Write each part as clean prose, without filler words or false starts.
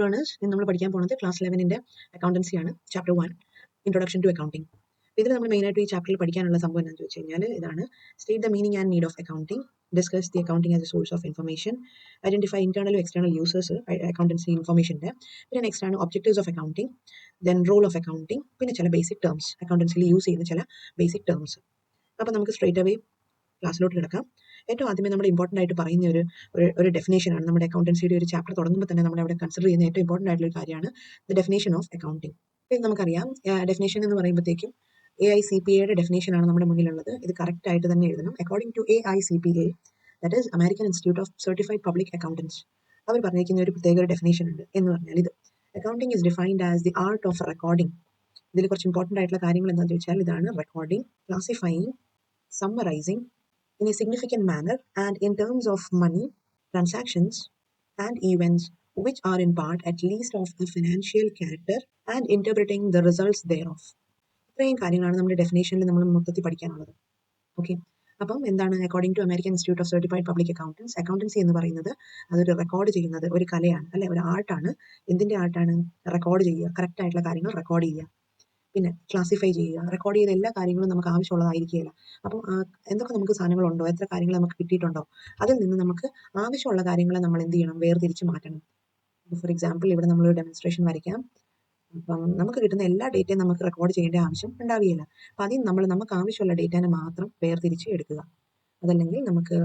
Learners ഇന്ന് നമ്മൾ പഠിക്കാൻ പോകുന്നത് ക്ലാസ് 11ന്റെ അക്കൗണ്ടൻസി ആണ്. Chapter 1 introduction to accounting. ഇതിൽ നമ്മൾ മെയിനായിട്ട് ഈ ചാപ്റ്ററിൽ പഠിക്കാനുള്ള സംഭവം എന്താണെന്ന് ചോദിച്ചു കഴിഞ്ഞാൽ ഇതാണ്: state the meaning and need of accounting, discuss the accounting as a source of information, identify ഇന്റേണലും എക്സ്റ്റേണൽ യൂസേഴ്സ് അക്കൗണ്ടൻസി ഇൻഫർമേഷൻ്റെ, പിന്നെ നെക്സ്റ്റ് ആണ് objectives of accounting, then role of accounting, പിന്നെ ചില ബേസിക് ടേംസ് അക്കൗണ്ടൻസിയിൽ യൂസ് ചെയ്യുന്ന ചില ബേസിക് ടേംസ്. അപ്പോൾ നമുക്ക് സ്ട്രേറ്റ് അവേ ക്ലാസ്സിലോട്ട് കിടക്കാം. ഏറ്റവും ആദ്യമേ നമ്മൾ ഇമ്പോർട്ടൻ്റ് ആയിട്ട് പറയുന്ന ഒരു ഡെഫിനേഷനാണ്. നമ്മുടെ അക്കൗണ്ടൻസിയുടെ ഒരു ചാപ്റ്റർ തുടങ്ങുമ്പോൾ തന്നെ നമ്മൾ അവിടെ കൺസിഡർ ചെയ്യുന്ന ഏറ്റവും ഇമ്പോർട്ടൻ്റ് ആയിട്ടുള്ള ഒരു കാര്യമാണ് ദ ഡെഫിനേഷൻ ഓഫ് അക്കൗണ്ടിംഗ്. ഇത് നമുക്കറിയാം, ഡെഫിനേഷൻ എന്ന് പറയുമ്പോഴത്തേക്കും AICPAയുടെ ഡെഫിനേഷനാണ് നമ്മുടെ മുന്നിലുള്ളത്. ഇത് കറക്റ്റ് ആയിട്ട് തന്നെ എഴുതണം. According to AICPA, that is American institute of certified public accountants, അവർ പറഞ്ഞിരിക്കുന്ന ഒരു പ്രത്യേക ഒരു ഡെഫിനേഷൻ ഉണ്ട്. എന്ന് പറഞ്ഞാൽ ഇത് accounting is defined as the art of recording. ഇതിൽ കുറച്ച് ഇമ്പോർട്ടൻ്റ് ആയിട്ടുള്ള കാര്യങ്ങൾ എന്താണെന്ന് ചോദിച്ചാൽ ഇതാണ്: recording, classifying, summarizing in a significant manner and in terms of money, transactions and events which are in part at least of a financial character and interpreting the results thereof. ഇത്രയും കാര്യങ്ങളാണ് നമ്മുടെ ഡെഫിനേഷനിൽ നമ്മൾ മൊത്തത്തിൽ പഠിക്കാനുള്ളത്. ഓക്കെ, അപ്പം എന്താണ് according to American institute of certified public accountants, accountancy എന്ന് പറയുന്നത് അതൊരു റെക്കോർഡ് ചെയ്യുന്നത് ഒരു കലയാണ്, അല്ലെ, ഒരു ആർട്ടാണ്. എന്തിൻ്റെ ആർട്ടാണ്? റെക്കോർഡ് ചെയ്യുക, കറക്റ്റ് ആയിട്ടുള്ള കാര്യങ്ങൾ റെക്കോർഡ് ചെയ്യുക, പിന്നെ ക്ലാസിഫൈ ചെയ്യുക. റെക്കോർഡ് ചെയ്ത എല്ലാ കാര്യങ്ങളും നമുക്ക് ആവശ്യമുള്ളതായിരിക്കില്ല. അപ്പം എന്തൊക്കെ നമുക്ക് സാധനങ്ങളുണ്ടോ, എത്ര കാര്യങ്ങൾ നമുക്ക് കിട്ടിയിട്ടുണ്ടോ, അതിൽ നിന്ന് നമുക്ക് ആവശ്യമുള്ള കാര്യങ്ങളെ നമ്മൾ എന്ത് ചെയ്യണം? വേർതിരിച്ച് മാറ്റണം. ഫോർ എക്സാമ്പിൾ, ഇവിടെ നമ്മളൊരു ഡെമോൺസ്ട്രേഷൻ വരയ്ക്കാം. അപ്പം നമുക്ക് കിട്ടുന്ന എല്ലാ ഡേറ്റയും നമുക്ക് റെക്കോർഡ് ചെയ്യേണ്ട ആവശ്യം ഉണ്ടാവുകയില്ല. അപ്പം അതിൽ നമുക്ക് ആവശ്യമുള്ള ഡേറ്റാനെ മാത്രം വേർതിരിച്ച് എടുക്കുക, അതല്ലെങ്കിൽ നമുക്ക്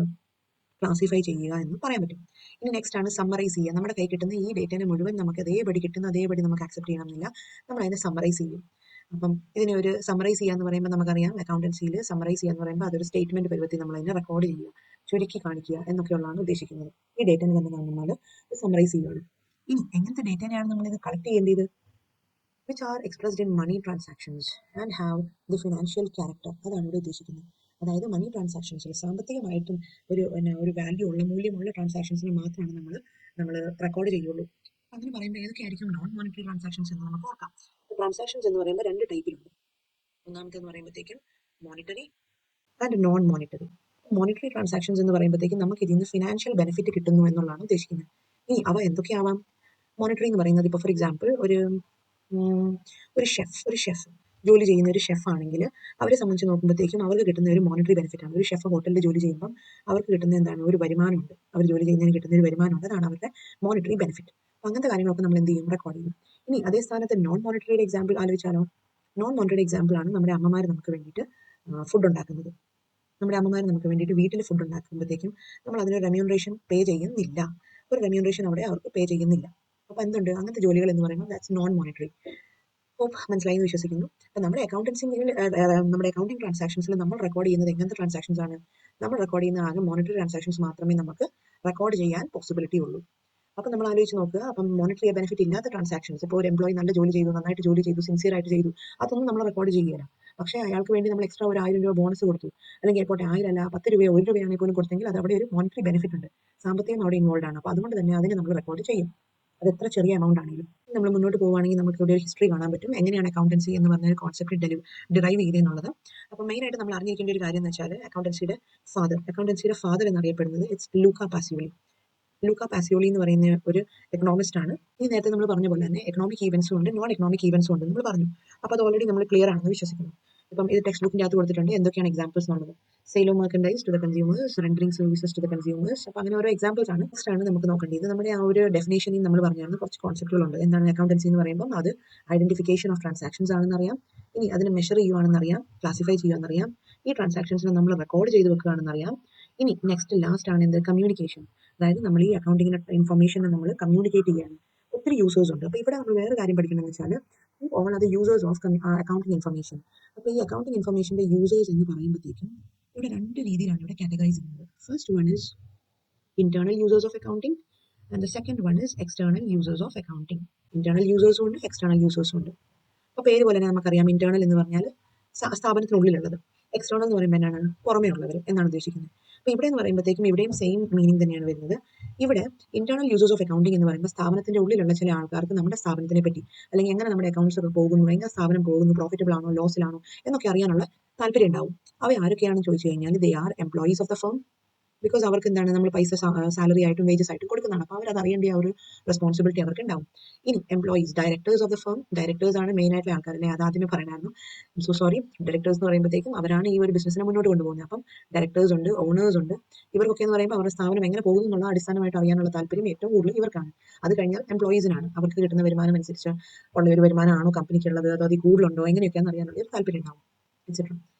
ക്ലാസിഫൈ ചെയ്യുക എന്ന് പറയാൻ പറ്റും. ഇനി നെക്സ്റ്റ് ആണ് സമ്മറൈസ് ചെയ്യുക. നമ്മുടെ കൈ കിട്ടുന്ന ഈ ഡേറ്റനെ മുഴുവൻ നമുക്ക് അതേപടി കിട്ടുന്ന അതേപടി നമുക്ക് അക്സെപ്റ്റ് ചെയ്യണമെന്നില്ല. നമ്മൾ അതിനെ സമ്മറൈസ് ചെയ്യും. അപ്പം ഇതിനെ ഒരു സമ്മറൈസ് ചെയ്യുക എന്ന് പറയുമ്പോൾ നമുക്കറിയാം, അക്കൗണ്ടൻസിയിൽ സമ്മറൈസ് ചെയ്യുക എന്ന് പറയുമ്പോൾ അതൊരു സ്റ്റേറ്റ്മെന്റ് പരുവത്തിൽ നമ്മൾ അതിനെ റെക്കോർഡ് ചെയ്യുക, ചുരുക്കി കാണിക്കുക എന്നൊക്കെയുള്ളതാണ് ഉദ്ദേശിക്കുന്നത്. ഈ ഡേറ്റനെ തന്നെ നമ്മൾ സമ്മറൈസ് ചെയ്യുകയാണ്. ഇനി എങ്ങനത്തെ ഡേറ്റനെയാണ് നമ്മളിത് കളക്ട് ചെയ്യേണ്ടത്? Which are expressed in money transactions and have the financial character. അതാണ് ഇവിടെ ഉദ്ദേശിക്കുന്നത്. അതായത് മണി ട്രാൻസാക്ഷൻസിൽ സാമ്പത്തികമായിട്ടും ഒരു വാല്യൂ ഉള്ള, മൂല്യമുള്ള ട്രാൻസാക്ഷൻസിനെ മാത്രമാണ് നമ്മൾ റെക്കോർഡ് ചെയ്യുള്ളൂ. അങ്ങനെ പറയുമ്പോൾ ഏതൊക്കെയായിരിക്കും നോൺ മോണിറ്ററി ട്രാൻസാക്ഷൻസ് എന്ന് നമുക്ക് നോക്കാം. ട്രാൻസാക്ഷൻസ് എന്ന് പറയുമ്പോൾ രണ്ട് ടൈപ്പിലുണ്ട്. ഒന്നാമത്തെന്ന് പറയുമ്പോഴത്തേക്കും monetary and non monetary. Monetary transactions എന്ന് പറയുമ്പോഴത്തേക്കും നമുക്ക് ഇതിൽ നിന്ന് ഫിനാൻഷ്യൽ ബെനിഫിറ്റ് കിട്ടുന്നു എന്നുള്ളതാണ് ഉദ്ദേശിക്കുന്നത്. ഇനി അവ എന്തൊക്കെയാവാം? മോണിറ്ററി എന്ന് പറയുന്നത് ഇപ്പോൾ ഫോർ എക്സാമ്പിൾ ഒരു ഷെഫ് ജോലി ചെയ്യുന്ന ഒരു ഷെഫ് ആണെങ്കിൽ അവരെ സംബന്ധിച്ച് നോക്കുമ്പോഴത്തേക്കും അവർക്ക് കിട്ടുന്ന ഒരു മോണിറ്ററി ബെനിഫിറ്റ് ആണ്. ഒരു ഷെഫ് ഹോട്ടലിൽ ജോലി ചെയ്യുമ്പം അവർക്ക് കിട്ടുന്ന എന്താണ്? ഒരു വരുമാനമുണ്ട്. അവർ ജോലി ചെയ്യുന്നതിന് കിട്ടുന്ന ഒരു വരുമാനമുണ്ട്. അതാണ് അവരുടെ മോണിറ്ററി ബെനിഫിറ്റ്. അങ്ങനത്തെ കാര്യങ്ങളൊക്കെ നമ്മൾ എന്ത് ചെയ്യും? റെക്കോർഡ് ചെയ്യും. ഇനി അതേ സ്ഥാനത്ത് നോൺ മോണിറ്ററിയുടെ എക്സാമ്പിൾ ആലോചിച്ചാലോ? നോൺ മോണിറ്ററി എക്സാമ്പിൾ ആണ് നമ്മുടെ അമ്മമാർ നമുക്ക് വേണ്ടിയിട്ട് ഫുഡ് ഉണ്ടാക്കുന്നത്. നമ്മുടെ അമ്മമാർ നമുക്ക് വേണ്ടിയിട്ട് വീട്ടിൽ ഫുഡ് ഉണ്ടാക്കുമ്പോഴത്തേക്കും നമ്മൾ അതിന് റെമ്യൂണറേഷൻ പേ ചെയ്യുന്നില്ല. ഒരു റെമ്യൂണറേഷൻ അവിടെ അവർക്ക് പേ ചെയ്യുന്നില്ല. അപ്പോൾ എന്തുണ്ട്? അങ്ങനത്തെ ജോലികൾ എന്ന് പറയുമ്പോൾ ദാറ്റ്സ് നോൺ മോണിറ്ററി. ഹോപ്പ് മനസ്സിലായി എന്ന് വിശ്വസിക്കുന്നു. അപ്പം നമ്മുടെ അക്കൗണ്ടിങ് ട്രാൻസാക്ഷൻസിൽ നമ്മൾ റെക്കോർഡ് ചെയ്യുന്നത് എങ്ങനത്തെ ട്രാൻസാക്ഷൻസ് ആണ്? നമ്മൾ റെക്കോർഡ് ചെയ്യുന്ന ആകെ മോണിറ്ററി ട്രാൻസാക്ഷൻസ് മാത്രമേ നമുക്ക് റെക്കോർഡ് ചെയ്യാൻ പോസിബിലിറ്റി ഉള്ളൂ. അപ്പം നമ്മൾ ആലോചിച്ച് നോക്കുക. അപ്പം മോണിറ്ററി ബെനിഫിറ്റ് ഇല്ലാത്ത ട്രാൻസാക്ഷൻസ്, ഇപ്പോൾ ഒരു എംപ്ലോയി നല്ല ജോലി ചെയ്തു, നന്നായിട്ട് ജോലി ചെയ്തു, സിൻസിയർ ആയിട്ട് ചെയ്തു, അതൊന്നും നമ്മൾ റെക്കോർഡ് ചെയ്യുകയില്ല. പക്ഷേ അയാൾക്ക് വേണ്ടി നമ്മൾ എക്സ്ട്രാ ഒരു 1000 രൂപ ബോണസ് കൊടുത്തു, അല്ലെങ്കിൽ പോട്ടെ 1000 അല്ല 10 രൂപയോ 1 രൂപയാണെങ്കിൽ പോലും കൊടുത്തെങ്കിൽ അത് അവിടെ ഒരു മോണിറ്ററി ബെനിഫിറ്റ് ഉണ്ട്, സാമ്പത്തികം അവിടെ ഇൻവോൾവ് ആണ്. അപ്പോൾ അതുകൊണ്ട് തന്നെ അതിനെ നമ്മൾ റെക്കോർഡ് ചെയ്യും, അത് എത്ര ചെറിയ എമൗണ്ട് ആണെങ്കിലും. നമ്മൾ മുന്നോട്ട് പോവുകയാണെങ്കിൽ നമുക്ക് ഇവിടെ ഒരു ഹിസ്റ്ററി കാണാൻ പറ്റും, എങ്ങനെയാണ് അക്കൗണ്ടൻസി എന്ന് പറഞ്ഞ ഒരു കോൺസെപ്റ്റ് ഡിറൈവ് ചെയ്തെന്നുള്ളത്. അപ്പോൾ മെയിനായിട്ട് നമ്മൾ അറിഞ്ഞിരിക്കേണ്ട ഒരു കാര്യം എന്ന് വെച്ചാൽ അക്കൗണ്ടൻസിയുടെ ഫാദർ എന്നറിയപ്പെടുന്നത് it's Luca Pacioli. Luca Pacioli എന്ന് പറയുന്ന ഒരു എക്കണോമിസ്റ്റ് ആണ്. ഈ നേരത്തെ നമ്മൾ പറഞ്ഞ പോലെ തന്നെ എക്കണോമിക് ഈവൻസും ഉണ്ട്, നോൺ എക്കണോമിക് ഈവൻസും ഉണ്ട് നമ്മൾ പറഞ്ഞു. അപ്പോൾ അത് ഓൾറെഡി നമ്മൾ ക്ലിയർ ആണെന്ന് വിശ്വസിക്കുന്നു. ഇപ്പം ഇത് ടെക്സ്റ്റ് ബുക്കിൻ്റെ അകത്ത് കൊടുത്തിട്ടുണ്ട് എന്തൊക്കെയാണ് എക്സാമ്പിൾസ് എന്നുള്ളത്. Sale of merchandise to the consumers, rendering services to the consumers. അപ്പോൾ അങ്ങനെ ഓരോ എക്സാമ്പിൾസ് ആണ്. നെക്സ്റ്റ് ആണ് നമുക്ക് നോക്കേണ്ടത്. നമ്മുടെ ആ ഒരു ഡെഫിനേഷനിൽ നമ്മൾ പറഞ്ഞാൽ കുറച്ച് കോൺസെപ്റ്റുകളുണ്ട്. എന്താണ് അക്കൗണ്ടൻസി എന്ന് പറയുമ്പോൾ? അത് ഐഡന്റിഫിക്കേഷൻ ഓഫ് ട്രാൻസാക്ഷൻസ് ആണെന്ന് അറിയാം, ഇനി അതിന് മെഷർ ചെയ്യുകയാണെന്ന് അറിയാം, ക്ലാസിഫൈ ചെയ്യുകയെന്ന് അറിയാം, ഈ ട്രാൻസാക്ഷൻസിനെ നമ്മൾ റെക്കോർഡ് ചെയ്ത് വെക്കുകയാണെന്ന് അറിയാം. ഇനി നെക്സ്റ്റ് ലാസ്റ്റ് ആണ് എന്ത്? കമ്മ്യൂണിക്കേഷൻ. അതായത് നമ്മൾ ഈ അക്കൗണ്ടിങ്ങിന്റെ ഇൻഫർമേഷനെ നമ്മൾ കമ്മ്യൂണിക്കേറ്റ് ചെയ്യാണ്. ഒത്തിരി യൂസേഴ്സ് ഉണ്ട്. അപ്പോൾ ഇവിടെ നമ്മൾ വേറെ കാര്യം പഠിക്കണമെന്ന് വെച്ചാൽ all are the users of accounting information. അപ്പോൾ ഈ അക്കൗണ്ടിങ് ഇൻഫർമേഷന്റെ യൂസേഴ്സ് എന്ന് പറയുമ്പോഴത്തേക്കും ഇവിടെ രണ്ട് രീതിയിലാണ് ഇവിടെ കാറ്റഗറൈസ് ചെയ്യുന്നത്. First one is internal users of accounting and the second one is external users of accounting. Internal യൂസേഴ്സും ഉണ്ട്, എക്സ്റ്റേണൽ യൂസേഴ്സും ഉണ്ട്. അപ്പോൾ പേര് പോലെ തന്നെ നമുക്കറിയാം, ഇന്റേണൽ എന്ന് പറഞ്ഞാൽ സ്ഥാപനത്തിനുള്ളിലുള്ളത്, എക്സ്റ്റേണൽ എന്ന് പറയുമ്പോൾ എന്നാണ്? പുറമേ ഉള്ളവർ എന്നാണ് ഉദ്ദേശിക്കുന്നത്. അപ്പോൾ ഇവിടെ എന്ന് പറയുമ്പോഴത്തേക്കും ഇവിടെയും സെയിം മീനിങ് തന്നെയാണ് വരുന്നത്. ഇവിടെ ഇന്റേണൽ യൂസേഴ്സ് ഓഫ് അക്കൗണ്ടിങ് എന്ന് പറയുമ്പോൾ സ്ഥാപനത്തിന്റെ ഉള്ളിലുള്ള ചില ആൾക്കാർക്ക് നമ്മുടെ സ്ഥാപനത്തിനെ പറ്റി, അല്ലെങ്കിൽ എങ്ങനെ നമ്മുടെ അക്കൗണ്ട്സ് ഒക്കെ പോകുന്നു, എങ്ങനെ സ്ഥാപനം പോകുന്നു, പ്രോഫിറ്റബിൾ ആണോ ലോസിലാണോ എന്നൊക്കെ അറിയാനുള്ള താല്പര്യം ഉണ്ടാവും. അവ ആരൊക്കെയാണെന്ന് ചോദിച്ചു കഴിഞ്ഞാൽ they are employees of the firm, because അവർക്ക് എന്താണ് നമ്മൾ പൈസ സാലറി ആയിട്ടും വേജസ് ആയിട്ടും കൊടുക്കുന്നതാണ്. അപ്പോൾ അവരത് അറിയേണ്ട ആ ഒരു റെസ്പോൺസിബിലിറ്റി അവർക്ക് ഉണ്ടാവും. ഇനി employees, directors of the firm, directors ആണ് മെയിൻ ആയിട്ടുള്ള ആൾക്കാർ അല്ലേ, അത് ആദ്യമേ പറയണമായിരുന്നു. So sorry. ഡയറക്ടേഴ്സ് എന്ന് പറയുമ്പോഴത്തേക്കും അവരാണ് ഈ ഒരു ബിസിനസ്സിനെ മുന്നോട്ട് കൊണ്ടുപോകുന്നത്. അപ്പം ഡയറക്ടേഴ്സ് ഉണ്ട്, ഓണേഴ്സ് ഉണ്ട്. ഇവർക്കൊക്കെ എന്ന് പറയുമ്പോൾ അവരുടെ സ്ഥാപനം എങ്ങനെ പോകുന്നു എന്നുള്ള അടിസ്ഥാനമായിട്ട് അറിയാനുള്ള താല്പര്യം ഏറ്റവും കൂടുതൽ ഇവർക്കാണ്. അത് കഴിഞ്ഞാൽ എംപ്ലോയീസിനാണ്, അവർക്ക് കിട്ടുന്ന വരുമാനം അനുസരിച്ച് ഉള്ള ഒരു വരുമാനമാണോ കമ്പനിക്കുള്ളത്, അതോ അതിൽ കൂടുതലുണ്ടോ, എങ്ങനെയൊക്കെയാണെന്ന് അറിയാനുള്ള ഒരു താല്പര്യം ഉണ്ടാവും, എക്സെട്ര.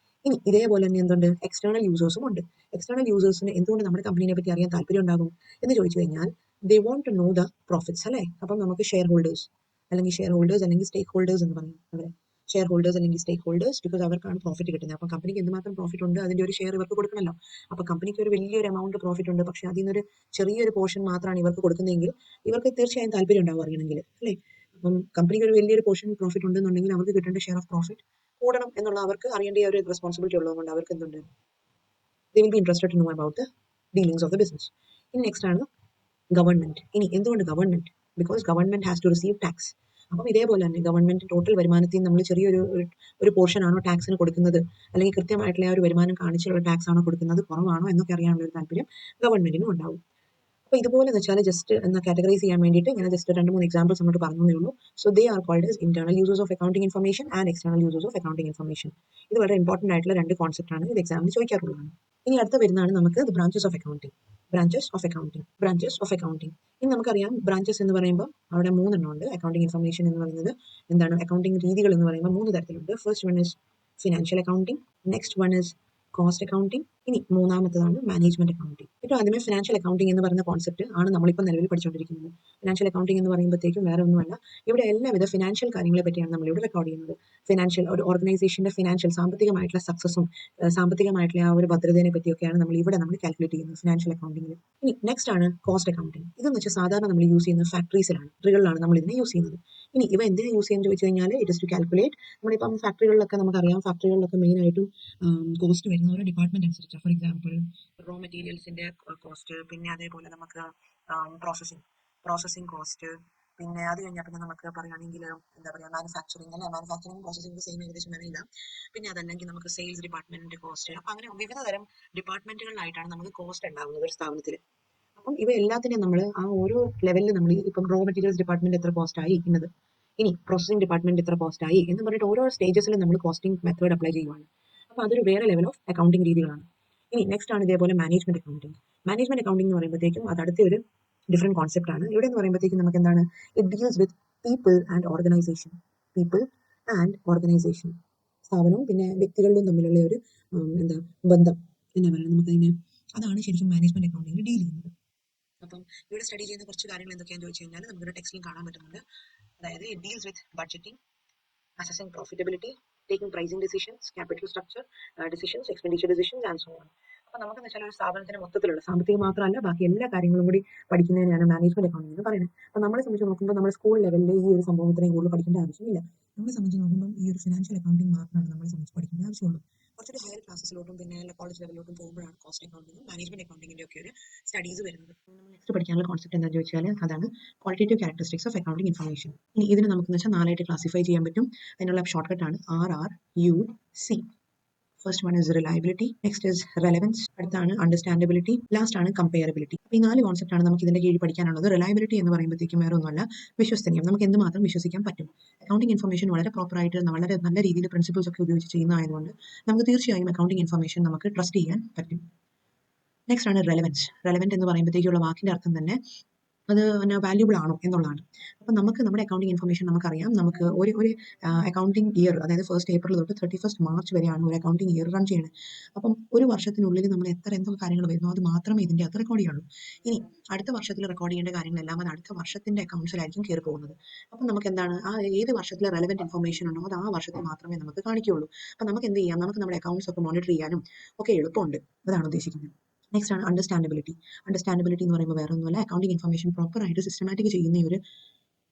ഇനി ഇതേപോലെ തന്നെ എന്തുണ്ട്, എക്സ്റ്റേണൽ യൂസേഴ്സും ഉണ്ട്. എക്സ്റ്റേണൽ യൂസേഴ്സിന് എന്തുകൊണ്ട് നമ്മുടെ കമ്പനിയെ പറ്റി അറിയാൻ താല്പര്യം ഉണ്ടാകും എന്ന് ചോദിച്ചു കഴിഞ്ഞാൽ, they want to know the profits അല്ലേ. അപ്പം നമുക്ക് ഷെയർ ഹോൾഡേഴ്സ് അല്ലെങ്കിൽ സ്റ്റേക്ക് ഹോൾഡേഴ്സ് എന്ന് പറയും അവരെ. ഷെയർ ഹോൾഡേഴ്സ് അല്ലെങ്കിൽ സ്റ്റേക്ക് ഹോൾഡേഴ്സ്, ബിക്കോസ് അവർക്കാണ് പ്രോഫിറ്റ് കിട്ടുന്നത്. അപ്പം കമ്പനിക്ക് എന്തുമാത്രം പ്രോഫിറ്റ് ഉണ്ട് അതിന്റെ ഒരു ഷെയർ ഇവർക്ക് കൊടുക്കണമല്ലോ. അപ്പോൾ കമ്പനിക്ക് ഒരു വലിയൊരു എമൗണ്ട് പ്രോഫിറ്റ് ഉണ്ട്, പക്ഷേ അതിൽ നിന്നൊരു ചെറിയൊരു പോർഷൻ മാത്രമാണ് ഇവർക്ക് കൊടുക്കുന്നതെങ്കിൽ ഇവർക്ക് തീർച്ചയായും താല്പര്യം ഉണ്ടാവും അറിയണമെങ്കിൽ അല്ലേ. അപ്പം കമ്പനിക്ക് ഒരു വലിയൊരു പോർഷൻ പ്രോഫിറ്റ് ഉണ്ടെന്നുണ്ടെങ്കിൽ അവർക്ക് കിട്ടേണ്ട ഷെയർ ഓഫ് പ്രോഫിറ്റ് കൂടണം എന്നുള്ള അവർക്ക് അറിയേണ്ട ഒരു റെസ്പോൺസിബിലിറ്റി ഉള്ളതുകൊണ്ട് അവർക്ക് എന്തുണ്ട്, they will be interested to know about the dealings of the business. ഇനി നെക്സ്റ്റ് ആണ് ഗവൺമെന്റ്. ഇനി എന്തുകൊണ്ട് government, because government has to receive tax. അപ്പം ഇതേപോലെ തന്നെ ഗവൺമെന്റ് ടോട്ടൽ വരുമാനത്തിൽ നമ്മൾ ചെറിയൊരു ഒരു പോർഷൻ ആണോ ടാക്സിന് കൊടുക്കുന്നത്, അല്ലെങ്കിൽ കൃത്യമായിട്ടുള്ള ആ ഒരു വരുമാനം കാണിച്ചുള്ള ടാക്സ് ആണോ കൊടുക്കുന്നത്, കുറവാണോ എന്നൊക്കെ അറിയാനുള്ള ഒരു താല്പര്യം ഗവൺമെന്റിനും ഉണ്ടാവും. അപ്പോൾ ഇതുപോലെ എന്ന് വെച്ചാൽ ജസ്റ്റ് എന്ന് കാറ്റഗറൈസ് ചെയ്യാൻ വേണ്ടിയിട്ട് ഞാൻ ജസ്റ്റ് 2-3 എക്സാമ്പിൾസ് അങ്ങോട്ട് പറഞ്ഞേ ഉള്ളൂ. So they are called as internal users of accounting information and external users of accounting information. ഇത് വളരെ ഇമ്പോർട്ടന്റ് ആയിട്ടുള്ള 2 കോൺസെപ്റ്റ് ആണ്, ഇത് എക്സാമിന് ചോദിക്കാറുള്ളതാണ്. ഇനി അടുത്ത വരുന്നതാണ് നമുക്ക് branches of accounting. Branches of accounting. ഇനി നമുക്കറിയാം ബ്രാഞ്ചസ് എന്ന് പറയുമ്പോൾ അവിടെ 3 എണ്ണം ഉണ്ട്. അക്കൗണ്ടിംഗ് ഇൻഫർമേഷൻ എന്ന് പറയുന്നത് എന്താണ്, അക്കൗണ്ടിംഗ് രീതികൾ എന്ന് പറയുമ്പോൾ 3 തരത്തിലുണ്ട്. First one is financial accounting, next one is cost accounting, ഇനി മൂന്നാമത്തതാണ് മാനേജ്മെന്റ് അക്കൗണ്ടിംഗ്. ഏറ്റവും ആദ്യമേ ഫിനാൻഷ്യൽ അക്കൗണ്ടിംഗ് എന്ന് പറയുന്ന കോൺസെപ്റ്റ് ആണ് നമ്മളിപ്പോൾ നിലവിൽ പഠിച്ചുകൊണ്ടിരിക്കുന്നത്. ഫിനാൻഷ്യൽ അക്കൗണ്ടിംഗ് എന്ന് പറയുമ്പോഴത്തേക്കും വേറെ ഒന്നുമല്ല, ഇവിടെ എല്ലാവിധ ഫിനാൻഷ്യൽ കാര്യങ്ങളെ പറ്റിയാണ് നമ്മളിവിടെ റെക്കോർഡ് ചെയ്യുന്നത്. ഫിനാൻഷ്യൽ ഒരു ഓർഗനൈസേഷന്റെ ഫിനാൻഷ്യൽ സാമ്പത്തികമായിട്ടുള്ള സക്സസും സാമ്പത്തികമായിട്ടുള്ള ആ ഒരു ഭദ്രതയെ പറ്റിയൊക്കെയാണ് നമ്മൾ കാൽക്കുലേറ്റ് ചെയ്യുന്നത് ഫിനാൻഷ്യൽ അക്കൗണ്ടിംഗിൽ. ഇനി നെക്സ്റ്റ് ആണ് കോസ്റ്റ് അക്കൗണ്ടിംഗ്. ഇതെന്ന് വെച്ചാൽ സാധാരണ നമ്മൾ യൂസ് ചെയ്യുന്നത് ഫാക്ടറീസിലാണ്, ഫാക്ടറികളിലാണ് നമ്മൾ ഇതിനെ യൂസ് ചെയ്യുന്നത്. ഇനി ഇവ എന്തിനാ യൂസ് ചെയ്യുന്നത് ചോദിച്ചു കഴിഞ്ഞാൽ, ഇറ്റ് ഇസ് ടു കാൽക്കുലേറ്റ്. നമ്മളിപ്പം ഫാക്ടറികളിലൊക്കെ നമുക്കറിയാം, ഫാക്ടറികളിലൊക്കെ മെയിൻ ആയിട്ടും കോസ്റ്റ് വരുന്ന ഓരോ ഡിപ്പാർട്ട്മെന്റ് അനുസരിച്ച്. ഫോർ എക്സാമ്പിൾ റോ മെറ്റീരിയൽസിന്റെ കോസ്റ്റ്, പിന്നെ അതേപോലെ നമുക്ക് പ്രോസസ്സിംഗ് കോസ്റ്റ്, പിന്നെ അത് കഴിഞ്ഞാൽ പിന്നെ നമുക്ക് പറയുകയാണെങ്കിൽ എന്താ പറയുക മാനുഫാക്ചറിങ് അല്ല, മാനുഫാക്ചറിങ് പ്രോസസ്സിംഗ് സെയിം ഏകദേശം വരില്ല. പിന്നെ അതല്ലെങ്കിൽ നമുക്ക് സെയിൽസ് ഡിപ്പാർട്ട്മെന്റിന്റെ കോസ്റ്റ്. അപ്പം അങ്ങനെ വിവിധ തരം ഡിപ്പാർട്ട്മെന്റുകളിലായിട്ടാണ് നമുക്ക് കോസ്റ്റ് ഉണ്ടാകുന്നത് ഒരു സ്ഥാപനത്തിൽ. അപ്പം ഇവ എല്ലാത്തിനെയും നമ്മൾ ആ ഓരോ ലെവലിൽ നമ്മൾ ഇപ്പം റോ മെറ്റീരിയൽസ് ഡിപ്പാർട്ട്മെന്റ് എത്ര കോസ്റ്റ് ആയി ഇന്നത്, ഇനി പ്രോസസ്സിംഗ് ഡിപ്പാർട്ട്മെന്റ് എത്ര കോസ്റ്റ് ആയി എന്ന് പറഞ്ഞിട്ട് ഓരോ സ്റ്റേജസിലും നമ്മൾ കോസ്റ്റിംഗ് മെത്തേഡ് അപ്ലൈ ചെയ്യുവാണ്. അപ്പോൾ അതൊരു വേറെ ലെവൽ ഓഫ് അക്കൗണ്ടിംഗ് രീതികളാണ്. ഇനി നെക്സ്റ്റ് ആണ് ഇതേപോലെ മാനേജ്മെന്റ് അക്കൗണ്ടിംഗ്. മാനേജ്മെന്റ് അക്കൗണ്ടിംഗ് എന്ന് പറയുമ്പോഴത്തേക്കും അത് അടുത്ത ഒരു ഡിഫറെന്റ് കോൺസെപ്റ്റ് ആണ്. ഇവിടെ എന്ന് പറയുമ്പോഴത്തേക്കും നമുക്ക് എന്താണ്, it deals with people and organisation. People and organisation, സ്ഥാപനവും പിന്നെ വ്യക്തികളിലും തമ്മിലുള്ള ഒരു എന്താ ബന്ധം എന്നാ പറയുക നമുക്കതിനെ, അതാണ് ശരിക്കും മാനേജ്മെന്റ് അക്കൗണ്ടിംഗിൽ ഡീൽ ചെയ്യുന്നത്. അപ്പം ഇവിടെ സ്റ്റഡി ചെയ്യുന്ന കുറച്ച് കാര്യങ്ങൾ എന്തൊക്കെയാണെന്ന് ചോദിച്ചു കഴിഞ്ഞാൽ നമുക്കിവിടെ ടെക്സ്റ്റിലും കാണാൻ പറ്റുന്നുണ്ട്. അതായത് it deals with budgeting, assessing profitability, taking pricing decisions, capital structure decisions, expenditure decisions and so on. അപ്പോൾ നമുക്കെന്ന് വെച്ചാൽ ഒരു സ്ഥാപനത്തിന് മൊത്തത്തിലുള്ള സാമ്പത്തികം മാത്രമല്ല ബാക്കി എല്ലാ കാര്യങ്ങളും കൂടി പഠിക്കുന്നതിനാണ് മാനേജ്മെന്റ് അക്കൗണ്ടിംഗ് എന്ന് പറയുന്നത്. അപ്പോൾ നമ്മളെ സംബന്ധിച്ച് നോക്കുമ്പോൾ നമ്മൾ സ്കൂൾ ലെവലിൽ ഈ ഒരു സംഭവം ഇത്രയും കൂടുതൽ പഠിക്കേണ്ട ആവശ്യമില്ല. നമ്മളെ സംബന്ധിച്ച് നോക്കുമ്പോൾ ഈ ഒരു ഫിനാൻഷ്യൽ അക്കൗണ്ടിംഗ് മാത്രമാണ് നമ്മളെ സംബന്ധിച്ച് പഠിക്കേണ്ട ആവശ്യമുള്ളൂ. കുറച്ചൊരു ഹയർ ക്ലാസ്സിലോട്ടും പിന്നെ കോളേജ് ലെവലിലോട്ടും പോകുമ്പോഴാണ് കോസ്റ്റ് അക്കൗണ്ടിങ്ങും മാനേജ്മെന്റ് അക്കൗണ്ടിങ്ങിന്റെ ഒക്കെ ഒരു സ്റ്റഡീസ് വരുന്നത്. നെക്സ്റ്റ് പഠിക്കാനുള്ള കോൺസെപ്റ്റ് എന്താണെന്ന് ചോദിച്ചാൽ അതാണ് qualitative characteristics of accounting information. ഇനി ഇതിന് നമുക്കെന്ന് വെച്ചാൽ 4 ക്ലാസിഫൈ ചെയ്യാൻ പറ്റും. അതിനുള്ള ഷോർട്ട് കട്ട് ആണ് RRUC. First one is reliability, next is relevance, അടുത്താണ് അണ്ടർസ്റ്റാൻഡബിലിറ്റി, ലാസ്റ്റ് ആണ് കമ്പയറബിലിറ്റി. ഈ 4 കോൺസെപ്റ്റ് ആണ് നമുക്ക് ഇതിന്റെ കീഴിൽ പഠിക്കാനുള്ളത്. റിലയബിലിറ്റി എന്ന് പറയുമ്പോഴത്തേക്കും വേറെ ഒന്നുമല്ല, വിശ്വസനീയം. നമുക്ക് എന്തുമാത്രം വിശ്വസിക്കാൻ പറ്റും. അക്കൗണ്ടിംഗ് ഇൻഫർമേഷൻ വളരെ പ്രോപ്പറായിട്ട് വളരെ നല്ല രീതിയിൽ പ്രിൻസിപ്പിൾസ് ഒക്കെ ഉപയോഗിച്ച് ചെയ്യുന്നതായതുകൊണ്ട് നമുക്ക് തീർച്ചയായും അക്കൗണ്ടിംഗ് ഇൻഫർമേഷൻ നമുക്ക് ട്രസ്റ്റ് ചെയ്യാൻ പറ്റും. നെക്സ്റ്റ് ആണ് റെലവൻസ്. റെലവൻറ്റ് എന്ന് പറയുമ്പോഴത്തേക്കുള്ള വാക്കിന്റെ അർത്ഥം തന്നെ അത് വാല്യൂബിൾ ആണോ എന്നുള്ളതാണ്. അപ്പം നമുക്ക് നമ്മുടെ അക്കൗണ്ടിംഗ് ഇൻഫർമേഷൻ നമുക്കറിയാം. നമുക്ക് ഒരു അക്കൗണ്ടിംഗ് ഇയർ, അതായത് 1 ഏപ്രിൽ തൊട്ട് 31 മാർച്ച് വരെയാണ് ഒരു അക്കൗണ്ടിംഗ് ഇയർ റൺ ചെയ്യുന്നത്. അപ്പം ഒരു വർഷത്തിനുള്ളിൽ നമ്മൾ എന്തൊക്കെ കാര്യങ്ങൾ വരുന്നു അത് മാത്രമേ ഇതിൻ്റെ അകത്ത് റെക്കോർഡ് ചെയ്യുള്ളൂ. ഇനി അടുത്ത വർഷത്തിൽ റെക്കോർഡ് ചെയ്യേണ്ട കാര്യങ്ങളെല്ലാം അത് അടുത്ത വർഷത്തിന്റെ അക്കൗണ്ട്സിലായിരിക്കും കയറി പോകുന്നത്. അപ്പം നമുക്ക് എന്താണ്, ആ ഏത് വർഷത്തിലെ റെലവൻറ്റ് ഇൻഫർമേഷൻ ഉണ്ടോ അത് ആ വർഷത്തിൽ മാത്രമേ നമുക്ക് കാണിക്കുകയുള്ളൂ. അപ്പം നമുക്ക് എന്ത് ചെയ്യാം, നമുക്ക് നമ്മുടെ അക്കൗണ്ട്സ് ഒക്കെ മോണിറ്റർ ചെയ്യാനും ഒക്കെ എളുപ്പമുണ്ട്. അതാണ് ഉദ്ദേശിക്കുന്നത്. നെക്സ്റ്റ് ആണ് അണ്ടർസ്റ്റാൻഡബിലിറ്റി. അണ്ടർസ്റ്റാൻഡബിലിറ്റി എന്ന് പറയുമ്പോൾ വേറെ ഒന്നുമല്ല, അക്കൗണ്ടിംഗ് ഇൻഫർമേഷൻ പ്രോപ്പറായിട്ട് സിസ്റ്റമാറ്റിക് ചെയ്യുന്ന ഒരു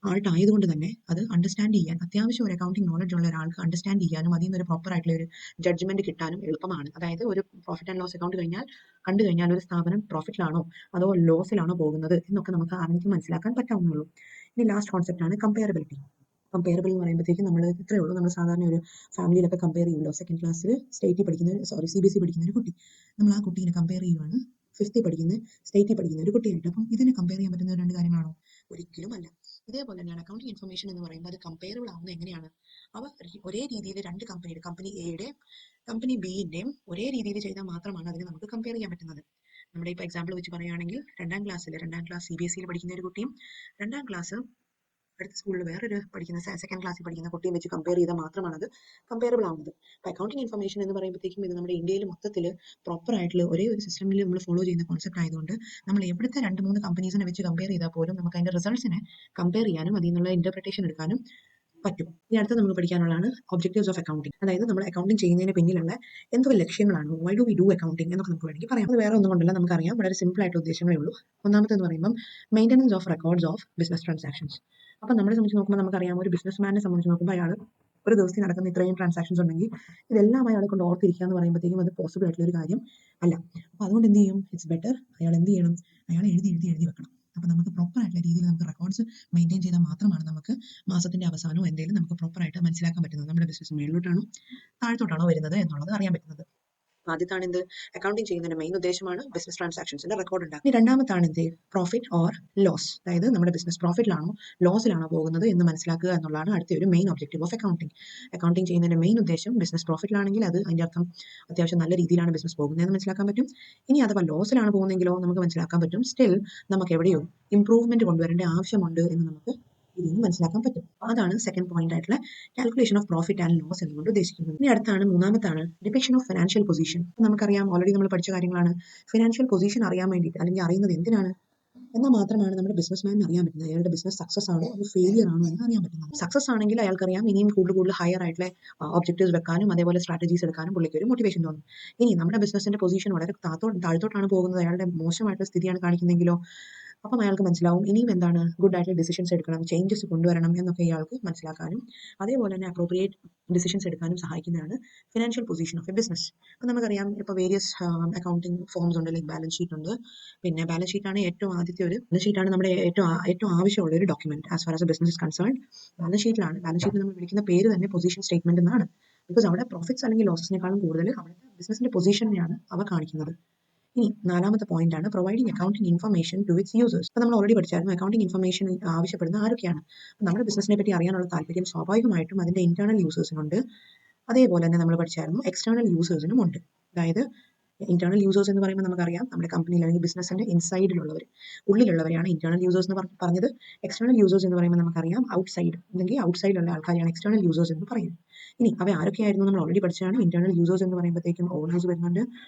ആൾട്ടായതുകൊണ്ട് തന്നെ അത് അണ്ടർസ്റ്റാൻഡ് ചെയ്യാൻ, അത്യാവശ്യം ഒരു അക്കൗണ്ടിംഗ് നോളജ് ഉള്ള ഒരാൾക്ക് അണ്ടർസ്റ്റാൻഡ് ചെയ്യാനും അതിൽ നിന്ന് ഒരു പ്രോപ്പർ ആയിട്ടുള്ള ഒരു ജഡ്ജ്മെന്റ് കിട്ടാനും എളുപ്പമാണ്. അതായത് ഒരു പ്രോഫിറ്റ് ആൻഡ് ലോസ് അക്കൗണ്ട് കണ്ടു കഴിഞ്ഞാൽ ഒരു സ്ഥാപനം പ്രോഫിറ്റിലാണോ അതോ ലോസിലാണോ പോകുന്നത് എന്നൊക്കെ നമുക്ക് ആദ്യം മനസ്സിലാക്കാൻ പറ്റാവുന്നുള്ളൂ. ഇനി ലാസ്റ്റ് കോൺസെപ്റ്റ് ആണ് കമ്പയറബിലിറ്റി. കമ്പയറബിൾ എന്ന് പറയുമ്പോഴത്തേക്കും നമ്മൾ ഇത്രയേ ഉള്ളൂ, നമ്മൾ സാധാരണ ഒരു ഫാമിലിയിലൊക്കെ കമ്പയർ ചെയ്യുമല്ലോ. സെക്കൻഡ് ക്ലാസ്സിൽ CBSE പഠിക്കുന്ന ഒരു കുട്ടി, നമ്മൾ ആ കുട്ടീനെ കമ്പയർ ചെയ്യുവാണ് ഫിഫ്ത്തിൽ പഠിക്കുന്ന സ്റ്റേറ്റിൽ പഠിക്കുന്ന ഒരു കുട്ടിയായിട്ട്. അപ്പം ഇതിനെ കമ്പയർ ചെയ്യാൻ പറ്റുന്ന രണ്ട് കാര്യങ്ങളാണോ? ഒരിക്കലും അല്ല. ഇതേപോലെ തന്നെയാണ് അക്കൗണ്ടിങ് ഇൻഫർമേഷൻ എന്ന് പറയുമ്പോൾ അത് കമ്പയറബിൾ ആവുന്നത് എങ്ങനെയാണ്? അവ ഒരേ രീതിയിൽ രണ്ട് കമ്പനിയുടെ, കമ്പനി എയുടെയും കമ്പനി ബിയുടെയും ഒരേ രീതിയിൽ ചെയ്താൽ മാത്രമാണ് അതിനെ നമുക്ക് കമ്പയർ ചെയ്യാൻ പറ്റുന്നത്. നമ്മുടെ ഇപ്പോൾ എക്സാമ്പിൾ വെച്ച് പറയുകയാണെങ്കിൽ രണ്ടാം ക്ലാസ് CBSE പഠിക്കുന്ന ഒരു കുട്ടിയും രണ്ടാം ക്ലാസ് അടുത്ത സ്കൂളിൽ വേറൊരു പഠിക്കുന്ന സെക്കൻഡ് ക്ലാസ്സിൽ പഠിക്കുന്ന കുട്ടിയെ വെച്ച് കമ്പയർ ചെയ്താൽ മാത്രമാണ് അത് കമ്പയറബിൾ ആവുന്നത്. അപ്പോൾ അക്കൗണ്ടിങ് ഇൻഫർമേഷൻ എന്ന് പറയുമ്പോഴത്തേക്കും ഇത് നമ്മുടെ ഇന്ത്യയിൽ മൊത്തത്തിൽ പ്രോപ്പർ ആയിട്ടുള്ള ഒരേ ഒരു സിസ്റ്റമിൽ നമ്മൾ ഫോളോ ചെയ്യുന്ന കോൺസെപ്റ്റ് ആയതുകൊണ്ട് നമ്മൾ എവിടുത്തെ 2-3 കമ്പനീസിനെ വെച്ച് കമ്പയർ ചെയ്താൽ പോലും നമുക്ക് അതിന്റെ റിസൾട്ട്സിനെ കമ്പയർ ചെയ്യാനും അതിൽ നിന്നുള്ള ഇന്റർപ്രിട്ടേഷൻ എടുക്കാനും പറ്റും. ഇനി അടുത്ത നമുക്ക് പഠിക്കാനുള്ളതാണ് ഒബ്ജക്റ്റീവ്സ് ഓഫ് അക്കൗണ്ടിങ്. അതായത് നമ്മൾ അക്കൗണ്ടിങ് ചെയ്യുന്നതിന് പിന്നിലുള്ള എന്തൊക്കെ ലക്ഷ്യങ്ങളാണ്, why do we do accounting എന്നൊക്കെ നമുക്ക് വേണമെങ്കിൽ പറയാം. അത് വേറെ ഒന്നും കൊണ്ടല്ല, നമുക്കറിയാം, വളരെ സിമ്പിൾ ആയിട്ടുള്ള ഉദ്ദേശങ്ങളേ ഉള്ളൂ. ഒന്നാമത്തെന്ന് പറയുമ്പോൾ maintenance of records of business transactions. അപ്പം നമ്മളെ സംബന്ധിച്ച് നോക്കുമ്പോൾ നമുക്കറിയാം, ഒരു ബിസിനസ്മാനെ സംബന്ധിച്ച് നോക്കുമ്പോൾ അയാൾ ഒരു ദിവസത്തിൽ നടക്കുന്ന ഇത്രയും ട്രാൻസാക്ഷൻസ് ഉണ്ടെങ്കിൽ ഇതെല്ലാം അയാളെ കൊണ്ട് ഓർത്തിരിക്കുക എന്ന് പറയുമ്പോഴത്തേക്കും അത് പോസിബിൾ ആയിട്ടുള്ള ഒരു കാര്യം അല്ല. അപ്പോൾ അതുകൊണ്ട് എന്ത് ചെയ്യും, ഇറ്റ്സ് ബെറ്റർ അയാൾ എന്ത് ചെയ്യണം, അയാൾ എഴുതി വെക്കണം. അപ്പോൾ നമുക്ക് പ്രോപ്പർ ആയിട്ടുള്ള രീതിയിൽ നമുക്ക് റെക്കോർഡ്സ് മെയിൻറ്റെയിൻ ചെയ്താൽ മാത്രമാണ് നമുക്ക് മാസത്തിന്റെ അവസാനമോ എന്തെങ്കിലും നമുക്ക് പ്രോപ്പറായിട്ട് മനസ്സിലാക്കാൻ പറ്റുന്നത്, നമ്മുടെ ബിസിനസ് മേളിലോട്ടാണോ താഴത്തോട്ടാണോ വരുന്നത് എന്നുള്ളത് അറിയാൻ പറ്റുന്നത്. ആദ്യത്താണ് എന്ത്, അക്കൗണ്ടിങ് ചെയ്യുന്നതിന്റെ മെയിൻ ഉദ്ദേശമാണ് ബിസിനസ് ട്രാൻസാക്ഷൻസിന്റെ റെക്കോർഡ് ഉണ്ടാക്കുക. ഇനി രണ്ടാമത്താണ് എന്ത്, പ്രോഫിറ്റ് ഓർ ലോസ്. അതായത് നമ്മുടെ ബിസിനസ് പ്രോഫിറ്റിലാണോ ലോസിലാണോ പോകുന്നത് എന്ന് മനസ്സിലാക്കുക എന്നുള്ളതാണ് അടുത്ത ഒരു main objective of accounting. Accounting ചെയ്യുന്നതിന്റെ മെയിൻ ഉദ്ദേശം ബിസിനസ് പ്രോഫിറ്റിലാണെങ്കിൽ അത് അതിന്റെ അർത്ഥം അത്യാവശ്യം നല്ല രീതിയിലാണ് ബിസിനസ് പോകുന്നതെന്ന് മനസ്സിലാക്കാൻ പറ്റും. ഇനി അഥവാ ലോസിലാണ് പോകുന്നതെങ്കിലോ നമുക്ക് മനസ്സിലാക്കാൻ പറ്റും, സ്റ്റിൽ നമുക്ക് എവിടെയോ ഇംപ്രൂവ്മെന്റ് കൊണ്ടുവരേണ്ട ആവശ്യമുണ്ട് എന്ന് നമുക്ക് ഇതിൽ നിന്ന് മനസ്സിലാക്കാൻ പറ്റും. അതാണ് സെക്കൻഡ് പോയിന്റ് ആയിട്ടുള്ള calculation of profit and loss എന്നുകൊണ്ട് ഉദ്ദേശിക്കുന്നത്. ഇനി അടുത്താണ് മൂന്നാമത്താണ് ഡിപിക്ഷൻ ഓഫ് ഫിനാൻഷ്യൽ പൊസിഷൻ. നമുക്കറിയാം, ഓൾറെഡി നമ്മൾ പഠിച്ച കാര്യങ്ങളാണ്. ഫിനാൻഷ്യൽ പൊസിഷൻ അറിയാൻ വേണ്ടിയിട്ട്, അല്ലെങ്കിൽ അറിയുന്നത് എന്തിനാണ്, എന്നാൽ മാത്രമാണ് നമ്മുടെ ബിസിനസ്മാനിന് അറിയാൻ പറ്റുന്നത് അയാളുടെ ബിസിനസ് സക്സസ് ആണോ അത് ഫെയിലിയർ ആണോ എന്ന് അറിയാൻ പറ്റുന്നത്. സക്സസ് ആണെങ്കിൽ അയാൾക്കറിയാം ഇനിയും കൂടുതൽ ഹയർ ആയിട്ടുള്ള ഒബ്ജക്റ്റീവ്സ് വെക്കാനും അതേപോലെ സ്ട്രാറ്റജീസ് എടുക്കാനും പുള്ളിക്ക് ഒരു മോട്ടിവേഷൻ തോന്നും. ഇനി നമ്മുടെ ബിസിനസിന്റെ പൊസിഷൻ വളരെ താഴത്തോട്ടാണ് പോകുന്നത്, അയാളുടെ മോശമായിട്ടുള്ള സ്ഥിതിയാണ് കാണിക്കുന്നതെങ്കിലോ അപ്പം അയാൾക്ക് മനസ്സിലാവും ഇനിയും എന്താണ് ഗുഡ് ആയിട്ടുള്ള ഡിസിഷൻസ് എടുക്കണം, ചേഞ്ചസ് കൊണ്ടുവരണം എന്നൊക്കെ ഇയാൾക്ക് മനസ്സിലാക്കാനും അതേപോലെ തന്നെ അപ്രോപ്രിയേറ്റ് ഡിസിഷൻസ് എടുക്കാനും സഹായിക്കുന്നതാണ് financial position of A business. അപ്പം നമുക്കറിയാം, ഇപ്പോൾ വേരിയസ് അക്കൗണ്ടിങ് ഫോംസ് ഉണ്ട്, ലൈക്ക് ബാലൻസ് ഷീറ്റ് ഉണ്ട്. പിന്നെ ബാലൻസ് ഷീറ്റാണ് ഏറ്റവും ആദ്യത്തെ ഒരു ബാലൻസ് ഷീറ്റാണ് നമ്മുടെ ഏറ്റവും ആവശ്യമുള്ള ഒരു document as far as business concern. Balance ഷീറ്റിൽ നമ്മൾ വിളിക്കുന്ന പേര് തന്നെ പൊസിഷൻ സ്റ്റേറ്റ്മെന്റ് എന്നാണ്. ബിക്കോസ് അവിടെ പ്രോഫിറ്റ്സ് അല്ലെങ്കിൽ ലോസസിനേക്കാളും കൂടുതൽ അവിടുത്തെ ബിസിനസിന്റെ പൊസിഷനെയാണ് അവ കാണിക്കുന്നത്. ഇനി നാലാമത്തെ പോയിന്റ് ആണ് providing accounting information to its users. അപ്പോൾ നമ്മൾ ഓൾറെഡി പഠിച്ചായിരുന്നു അക്കൗണ്ടിംഗ് ഇൻഫർമേഷൻ ആവശ്യപ്പെടുന്ന ആരൊക്കെയാണ്. നമ്മുടെ ബിസിനസിനെ പറ്റി അറിയാനുള്ള താല്പര്യം സ്വാഭാവികമായിട്ടും അതിന്റെ ഇന്റേണൽ യൂസേഴ്സിനുണ്ട്, അതേപോലെ തന്നെ നമ്മൾ പഠിച്ചായിരുന്നു എക്സ്റ്റേണൽ യൂസേഴ്സിനും ഉണ്ട്. അതായത് ഇന്റേണൽ യൂസേഴ്സ് എന്ന് പറയുമ്പോൾ നമുക്കറിയാം നമ്മുടെ കമ്പനിയിൽ അല്ലെങ്കിൽ ബിസിനസിന്റെ ഇൻസൈഡിലുള്ളവർ, ഉള്ളിലുള്ളവരെയാണ് ഇന്റേണൽ യൂസേഴ്സ് എന്ന് പറഞ്ഞത്. എക്സ്റ്റേണൽ യൂസേഴ്സ് എന്ന് പറയുമ്പോൾ നമുക്കറിയാം ഔട്ട്സൈഡ് അല്ലെങ്കിൽ ഔട്ട്സൈഡിലുള്ള ആൾക്കാരെയാണ് എക്സ്റ്റേണൽ യൂസേഴ്സ് എന്ന് പറയുന്നത്. ഇനി അവ ആരൊക്കെയായിരുന്നു നമ്മൾ ഓൾറെഡി പഠിച്ചതാണ്. ഇന്റേണൽ യൂസേഴ്സ് എന്ന് പറയുമ്പോഴത്തേക്കും ഓണേഴ്സ് വരുന്നുണ്ട്,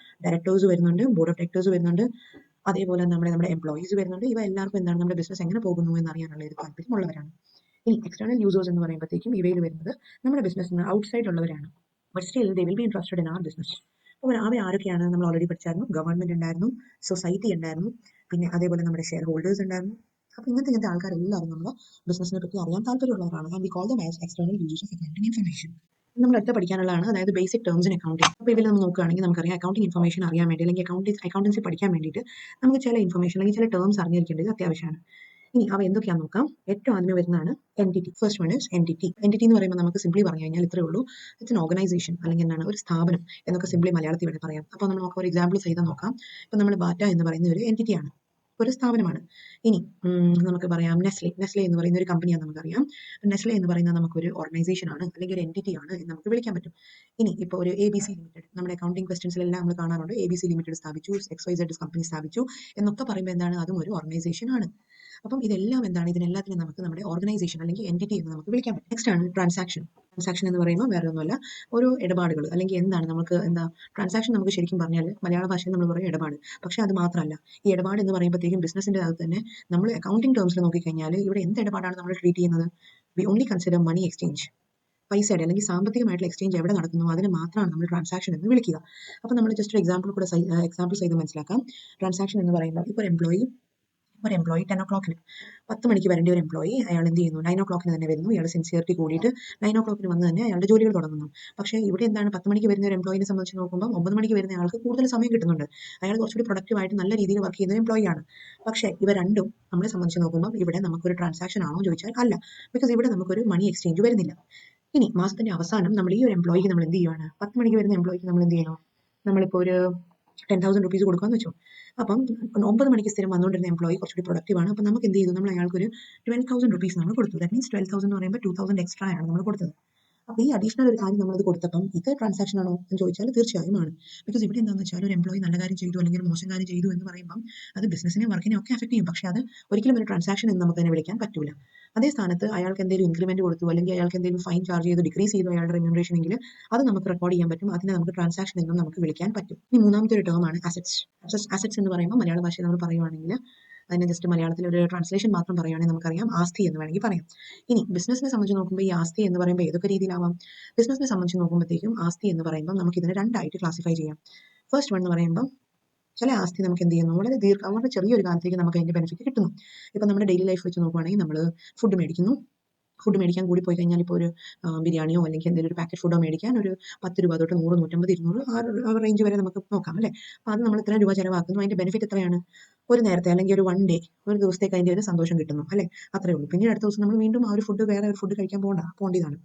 ഡയറക്ടേഴ്സ് വരുന്നുണ്ട്, ബോർഡ് ഓഫ് ഡയറക്ടേഴ്സ് വരുന്നുണ്ട്, അതേപോലെ നമ്മുടെ എംപ്ലോയീസ് വരുന്നുണ്ട്. ഇവ എല്ലാവർക്കും എന്താണ് നമ്മുടെ ബിസിനസ് എങ്ങനെ പോകുന്നു എന്നറിയാനുള്ള ഒരു താല്പര്യമുള്ളവരാണ്. ഇനി എക്സ്റ്റേണൽ യൂസേഴ്സ് എന്ന് പറയുമ്പോഴത്തേക്കും ഇവയിൽ വരുന്നത് നമ്മുടെ ബിസിനസ്സിന് ഔട്ട്സൈഡ് ഉള്ളവരാണ്. But still they will be interested in our business. അപ്പോൾ അവ ആരൊക്കെയാണ് നമ്മൾ ഓൾറെഡി പഠിച്ചായിരുന്നു. ഗവൺമെന്റ് ഉണ്ടായിരുന്നു, സൊസൈറ്റി ഉണ്ടായിരുന്നു, പിന്നെ അതേപോലെ നമ്മുടെ ഷെയർ ഹോൾഡേഴ്സ് ഉണ്ടായിരുന്നു. അപ്പോൾ ഇങ്ങനത്തെ ആൾക്കാരെല്ലാവരും നമ്മുടെ ബിസിനസിനെ പറ്റി അറിയാൻ താല്പര്യമുള്ളവരാണ്. And we call them as external users of accounting information. നമ്മൾ അടുത്ത പഠിക്കാനുള്ളതാണ്, അതായത് ബേസിക് ടേംസ് ഇൻ അക്കൗണ്ടിംഗ്. അപ്പോൾ ഇതിൽ നമ്മൾ നോക്കുകയാണെങ്കിൽ നമുക്കറിയാം അക്കൗണ്ടിംഗ് ഇൻഫർമേഷൻ അറിയാൻ വേണ്ടി അല്ലെങ്കിൽ അക്കൗണ്ടൻസി പഠിക്കാൻ വേണ്ടിയിട്ട് നമുക്ക് ചില ഇൻഫർമേഷൻ അല്ലെങ്കിൽ ചില ടേംസ് അറിഞ്ഞിരിക്കേണ്ടത് അത്യാവശ്യമാണ്. ഇനി അവ എന്തൊക്കെയാണെന്ന് നോക്കാം. ഏറ്റവും ആദ്യമേ വരുന്നതാണ് entity. First one is entity. Entity എന്ന് പറയുമ്പോൾ നമുക്ക് സിംപ്ലി പറഞ്ഞു കഴിഞ്ഞാൽ ഇത്രയേ ഉള്ളൂ, ഇറ്റ്സ് എൻ ഓർഗനൈസേഷൻ അല്ലെങ്കിൽ എന്താണ് ഒരു സ്ഥാപനം എന്നൊക്കെ സിംപ്ലി മലയാളത്തിൽ വേണ്ടി പറയാം. അപ്പോൾ നമ്മൾ ഒരു എക്സാമ്പിൾ ചെയ്താൽ നോക്കാം. ഇപ്പം നമ്മൾ ബാറ്റ എന്ന് പറയുന്ന ഒരു എൻറ്റിറ്റിയാണ്, ഒരു സ്ഥാപനമാണ്. ഇനി നമുക്ക് പറയാം നെസ്ലെ എന്ന് പറയുന്ന ഒരു കമ്പനിയാണ് നമുക്കറിയാം. നെസ്ലെ എന്ന് പറയുന്നത് നമുക്കൊരു ഓർഗനൈസേഷൻ ആണ് അല്ലെങ്കിൽ ഒരു എൻറ്റിറ്റി ആണ് എന്ന് നമുക്ക് വിളിക്കാൻ പറ്റും. ഇനി ഇപ്പോൾ ഒരു ABC ലിമിറ്റഡ്, നമ്മുടെ അക്കൗണ്ടിംഗ് ക്വസ്റ്റൻസിലെല്ലാം നമ്മൾ കാണാറുണ്ട്, ABC ലിമിറ്റഡ് സ്ഥാപിച്ചു, XYZ കമ്പനി സ്ഥാപിച്ചു എന്നൊക്കെ പറയുമ്പോൾ എന്താണ്, അതും ഒരു ഓർഗനൈസേഷൻ ആണ്. അപ്പം ഇതെല്ലാം എന്താണ്, ഇതിനെല്ലാത്തിനും നമുക്ക് നമ്മുടെ ഓർഗനൈസേഷൻ അല്ലെങ്കിൽ എൻറ്റിറ്റി എന്ന് നമുക്ക് വിളിക്കാൻ പറ്റും. നെക്സ്റ്റ് ആണ് ട്രാൻസാക്ഷൻ. ട്രാൻസാക്ഷൻ എന്ന് പറയുമ്പോൾ വേറെ ഒന്നുമല്ല, ഓരോ ഇടപാടുകൾ അല്ലെങ്കിൽ എന്താണ് നമുക്ക് ട്രാൻസാക്ഷൻ നമുക്ക് ശരിക്കും പറഞ്ഞാൽ മലയാള ഭാഷയിൽ നമ്മൾ പറയും ഇടപാട്. പക്ഷേ അത് മാത്രമല്ല, ഈ ഇടപാട് എന്ന് പറയുമ്പോഴത്തേക്കും ബിസിനസിന്റെ അകത്ത് തന്നെ നമ്മൾ അക്കൗണ്ടിംഗ് ടേംസിൽ നോക്കിക്കഴിഞ്ഞാൽ ഇവിടെ എന്ത് ഇടപാടാണ് നമ്മൾ ട്രീറ്റ് ചെയ്യുന്നത്, we only consider money exchange. പൈസയുടെ അല്ലെങ്കിൽ സാമ്പത്തികമായിട്ടുള്ള എക്സ്ചേഞ്ച് എവിടെ നടക്കുന്നു അതിന് മാത്രമാണ് നമ്മൾ ട്രാൻസാക്ഷൻ എന്ന് വിളിക്കുക. അപ്പോൾ നമ്മൾ ജസ്റ്റ് ഒരു എക്സാമ്പിൾ ചെയ്ത് മനസ്സിലാക്കാം. ട്രാൻസാക്ഷൻ എന്ന് പറയുമ്പോൾ ഇപ്പോൾ ഒരു എംപ്ലോയി 10 o'clock 10 മണിക്ക് വരേണ്ട ഒരു എംപ്ലോയി അയാൾ എന്ത് ചെയ്യുന്നു, 9 o'clock തന്നെ വരുന്നു. അയാൾ സിൻസിയറിറ്റി കൂടിയിട്ട് 9 o'clock വന്ന് തന്നെ അയാളുടെ ജോലികൾ തുടങ്ങുന്നു. പക്ഷേ ഇവിടെ എന്താണ്, 10 മണിക്ക് വരുന്ന ഒരു എംപ്ലോയിനെ സംബന്ധിച്ച് നോക്കുമ്പോൾ 9 മണിക്ക് വരുന്ന ആൾക്ക് കൂടുതൽ സമയം കിട്ടുന്നുണ്ട്. അയാൾ കുറച്ചുകൂടി പ്രൊഡക്റ്റീവായിട്ട് നല്ല രീതിയിൽ വർക്ക് ചെയ്യുന്ന എംപ്ലോയി ആണ്. പക്ഷേ ഇവ രണ്ടും നമ്മളെ സംബന്ധിച്ച് നോക്കുമ്പോൾ ഇവിടെ നമുക്കൊരു ട്രാൻസാക്ഷൻ ആണോ ചോദിച്ചാൽ അല്ല. ബിക്കോസ് ഇവിടെ നമുക്കൊരു മണി എക്സ്ചേഞ്ച് വരുന്നില്ല. ഇനി മാസത്തിന്റെ അവസാനം നമ്മൾ ഈ ഒരു എംപ്ലോയിക്ക് നമ്മൾ എന്ത് ചെയ്യുകയാണ്, 10 മണിക്ക് വരുന്ന എംപ്ലോയിക്ക് നമ്മൾ എന്ത് ചെയ്യണം, നമ്മളിപ്പോൾ ഒരു 10,000 rupees കൊടുക്കാന്ന് വെച്ചോ. അപ്പം 9 മണിക്ക് സ്ഥിരം വന്നുകൊണ്ടിരുന്ന എംപ്ലോയി കുറച്ചുകൂടി പ്രൊഡക്റ്റീവ് ആണ്. അപ്പം നമുക്ക് എന്ത് ചെയ്തു, നമ്മൾ അയാൾക്കൊരു 12,000 റുപ്പീസ് നമ്മൾ കൊടുത്തു. ദാറ്റ് മീൻസ് 12,000 എന്ന് പറയുമ്പോൾ 2,000 എക്സ്ട്രാ ആണ് നമ്മൾ കൊടുത്തത്. അപ്പോൾ ഈ അഡീഷണൽ ഒരു കാര്യം നമ്മളത് കൊടുത്തപ്പം ഇത് ട്രാൻസാക്ഷൻ ആണോ എന്ന് ചോദിച്ചാൽ തീർച്ചയായും ആണ്. ബിക്കോസ് ഇവിടെ എന്താണെന്ന് വെച്ചാൽ ഒരു എംപ്ലോയി നല്ല കാര്യം ചെയ്തു അല്ലെങ്കിൽ ഒരു മോശം കാര്യം ചെയ്തു എന്ന് പറയുമ്പം അത് ബിസിനസിനെ വർക്കിനെ ഒക്കെ അഫക്ട് ചെയ്യും. പക്ഷേ അത് ഒരിക്കലും ഒരു ട്രാൻസാക്ഷൻ എന്ന് നമുക്ക് അതിനെ വിളിക്കാൻ പറ്റൂല. അതേ സ്ഥാനത്ത് അയാൾക്ക് എന്തെങ്കിലും ഇൻക്രിമെന്റ് കൊടുത്തു അല്ലെങ്കിൽ അയാൾക്ക് എന്തെങ്കിലും ഫൈൻ ചാർജ് ചെയ്തു ഡിക്രീസ് ചെയ്തു അയാളുടെ റെമ്യൂണറേഷൻ എങ്കിൽ അത് നമുക്ക് റെക്കോർഡ് ചെയ്യാൻ പറ്റും. അതിനെ നമുക്ക് ട്രാൻസാക്ഷൻ എന്നും നമുക്ക് വിളിക്കാൻ പറ്റും. ഇനി മൂന്നാമത്തെ ഒരു ടേം ആണ് അസറ്റ്സ്. അസറ്റ്സ് എന്ന് പറയുമ്പോൾ മലയാള ഭാഷയിൽ നമ്മൾ പറയുവാണെങ്കിൽ അതിനെ ജസ്റ്റ് മലയാളത്തിൽ ഒരു ട്രാൻസ്ലേഷൻ മാത്രം പറയുകയാണെങ്കിൽ നമുക്കറിയാം ആസ്തി എന്ന് വേണമെങ്കിൽ പറയാം. ഇനി ബിസിനസിനെ സംബന്ധിച്ച് നോക്കുമ്പോൾ ഈ ആസ്തി എന്ന് പറയുമ്പോൾ ഏതൊക്കെ രീതിയിലാവാം? ബിസിനസിനെ സംബന്ധിച്ച് നോക്കുമ്പോഴത്തേക്കും ആസ്തി എന്ന് പറയുമ്പോൾ നമുക്ക് ഇതിനെ രണ്ടായിട്ട് ക്ലാസിഫൈ ചെയ്യാം. ഫസ്റ്റ് വൺ എന്ന് പറയുമ്പോൾ ചില ആസ്തി നമുക്ക് എന്ത് ചെയ്യുന്നു, വളരെ ചെറിയൊരു കാലത്തേക്ക് നമുക്ക് അതിന്റെ ബെനിഫിറ്റ് കിട്ടുന്നു. ഇപ്പം നമ്മുടെ ഡെയിലി ലൈഫ് വെച്ച് നോക്കുവാണെങ്കിൽ നമ്മൾ ഫുഡ് മേടിക്കുന്നു. ഫുഡ് മേടിക്കാൻ കൂടി പോയി കഴിഞ്ഞാൽ ഇപ്പോൾ ഒരു ബിരിയാണിയോ അല്ലെങ്കിൽ എന്തെങ്കിലും ഒരു പാക്കറ്റ് ഫുഡോ മേടിക്കാൻ ഒരു 10 രൂപ തൊട്ട് 100, 150, 200 ആ റേഞ്ച് വരെ നമുക്ക് നോക്കാം അല്ലേ. അപ്പോൾ അത് നമ്മൾ ഇത്രയും രൂപ ചിലവാക്കുന്നു. അതിന്റെ ബെനിഫിറ്റ് എത്രയാണ്? ഒരു നേരത്തെ അല്ലെങ്കിൽ ഒരു 1 ഡേ, ഒരു ദിവസത്തേക്ക് അതിന്റെ ഒരു സന്തോഷം കിട്ടുന്നു അല്ലേ, അത്രേ ഉള്ളൂ. പിന്നീട് അടുത്ത ദിവസം നമ്മൾ വീണ്ടും ആ ഒരു ഫുഡ് വേറെ ഒരു ഫുഡ് കഴിക്കാൻ പോകേണ്ടതാണ്.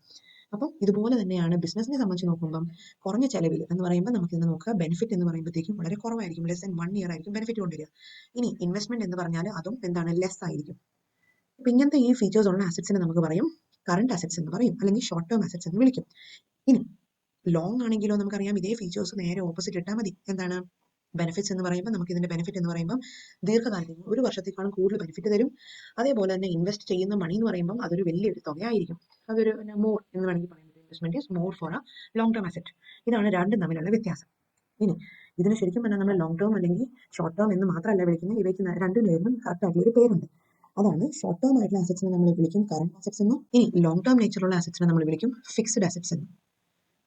അപ്പം ഇതുപോലെ തന്നെയാണ് ബിസിനസിനെ സംബന്ധിച്ച് നോക്കുമ്പം കുറഞ്ഞ ചെലവിൽ എന്ന് പറയുമ്പോൾ നമുക്ക് ഇന്ന് നോക്കുക ബെനിഫിറ്റ് എന്ന് പറയുമ്പോഴത്തേക്കും വളരെ കുറവായിരിക്കും. ലെസ് ദാൻ 1 ഇയർ ആയിരിക്കും ബെനിഫിറ്റ് കൊണ്ടുവരിക. ഇനി ഇൻവെസ്റ്റ്മെന്റ് എന്ന് പറഞ്ഞാൽ അതും എന്താണ്, ലെസ് ആയിരിക്കും. അപ്പൊ ഇങ്ങനത്തെ ഈ ഫീച്ചേഴ്സ് ഉള്ള അസറ്റ്സിനെ നമുക്ക് പറയും കറന്റ് അസറ്റ്സ് എന്ന് പറയും, അല്ലെങ്കിൽ ഷോർട്ട് ടേം അസറ്റ്സ് എന്ന് വിളിക്കും. ഇനി ലോങ് ആണെങ്കിലോ നമുക്കറിയാം ഇതേ ഫീച്ചേഴ്സ് നേരെ ഓപ്പോസിറ്റ് ഇട്ടാൽ മതി. എന്താണ് ബെനിഫിറ്റ്സ് എന്ന് പറയുമ്പോൾ നമുക്ക് ഇതിന്റെ ബെനിഫിറ്റ് എന്ന് പറയുമ്പോൾ ദീർഘകാലത്തേക്ക് ഒരു വർഷത്തേക്കാളും കൂടുതൽ ബെനിഫിറ്റ് തരും. അതേപോലെ തന്നെ ഇൻവെസ്റ്റ് ചെയ്യുന്ന മണി എന്ന് പറയുമ്പോൾ അതൊരു വലിയൊരു തുകയായിരിക്കും. അതൊരു മോർ എന്ന് വേണമെങ്കിൽ പറയാം. Investment is more for A long term asset. ഇതാണ് രണ്ടും തമ്മിലുള്ള വ്യത്യാസം. ഇനി ഇതിന് ശരിക്കും പറഞ്ഞാൽ നമ്മൾ ലോങ് ടേം അല്ലെങ്കിൽ ഷോർട്ട് ടേം എന്ന് മാത്രമല്ല വിളിക്കുന്നത്, ഇവയ്ക്ക് രണ്ടിനും കറക്റ്റ് ആയിട്ടുള്ള ഒരു പേരുണ്ട്. അതാണ് ഷോർട്ട് ടേം ആയിട്ടുള്ള അസറ്റ്സിനെ നമ്മൾ വിളിക്കും കറന്റ് അസറ്റ്സ് എന്നും, ഇനി ലോങ് ടേം നേച്ചറുള്ള അസറ്റ്സിനെ നമ്മൾ വിളിക്കും ഫിക്സ്ഡ് അസറ്റ്സ് എന്നും.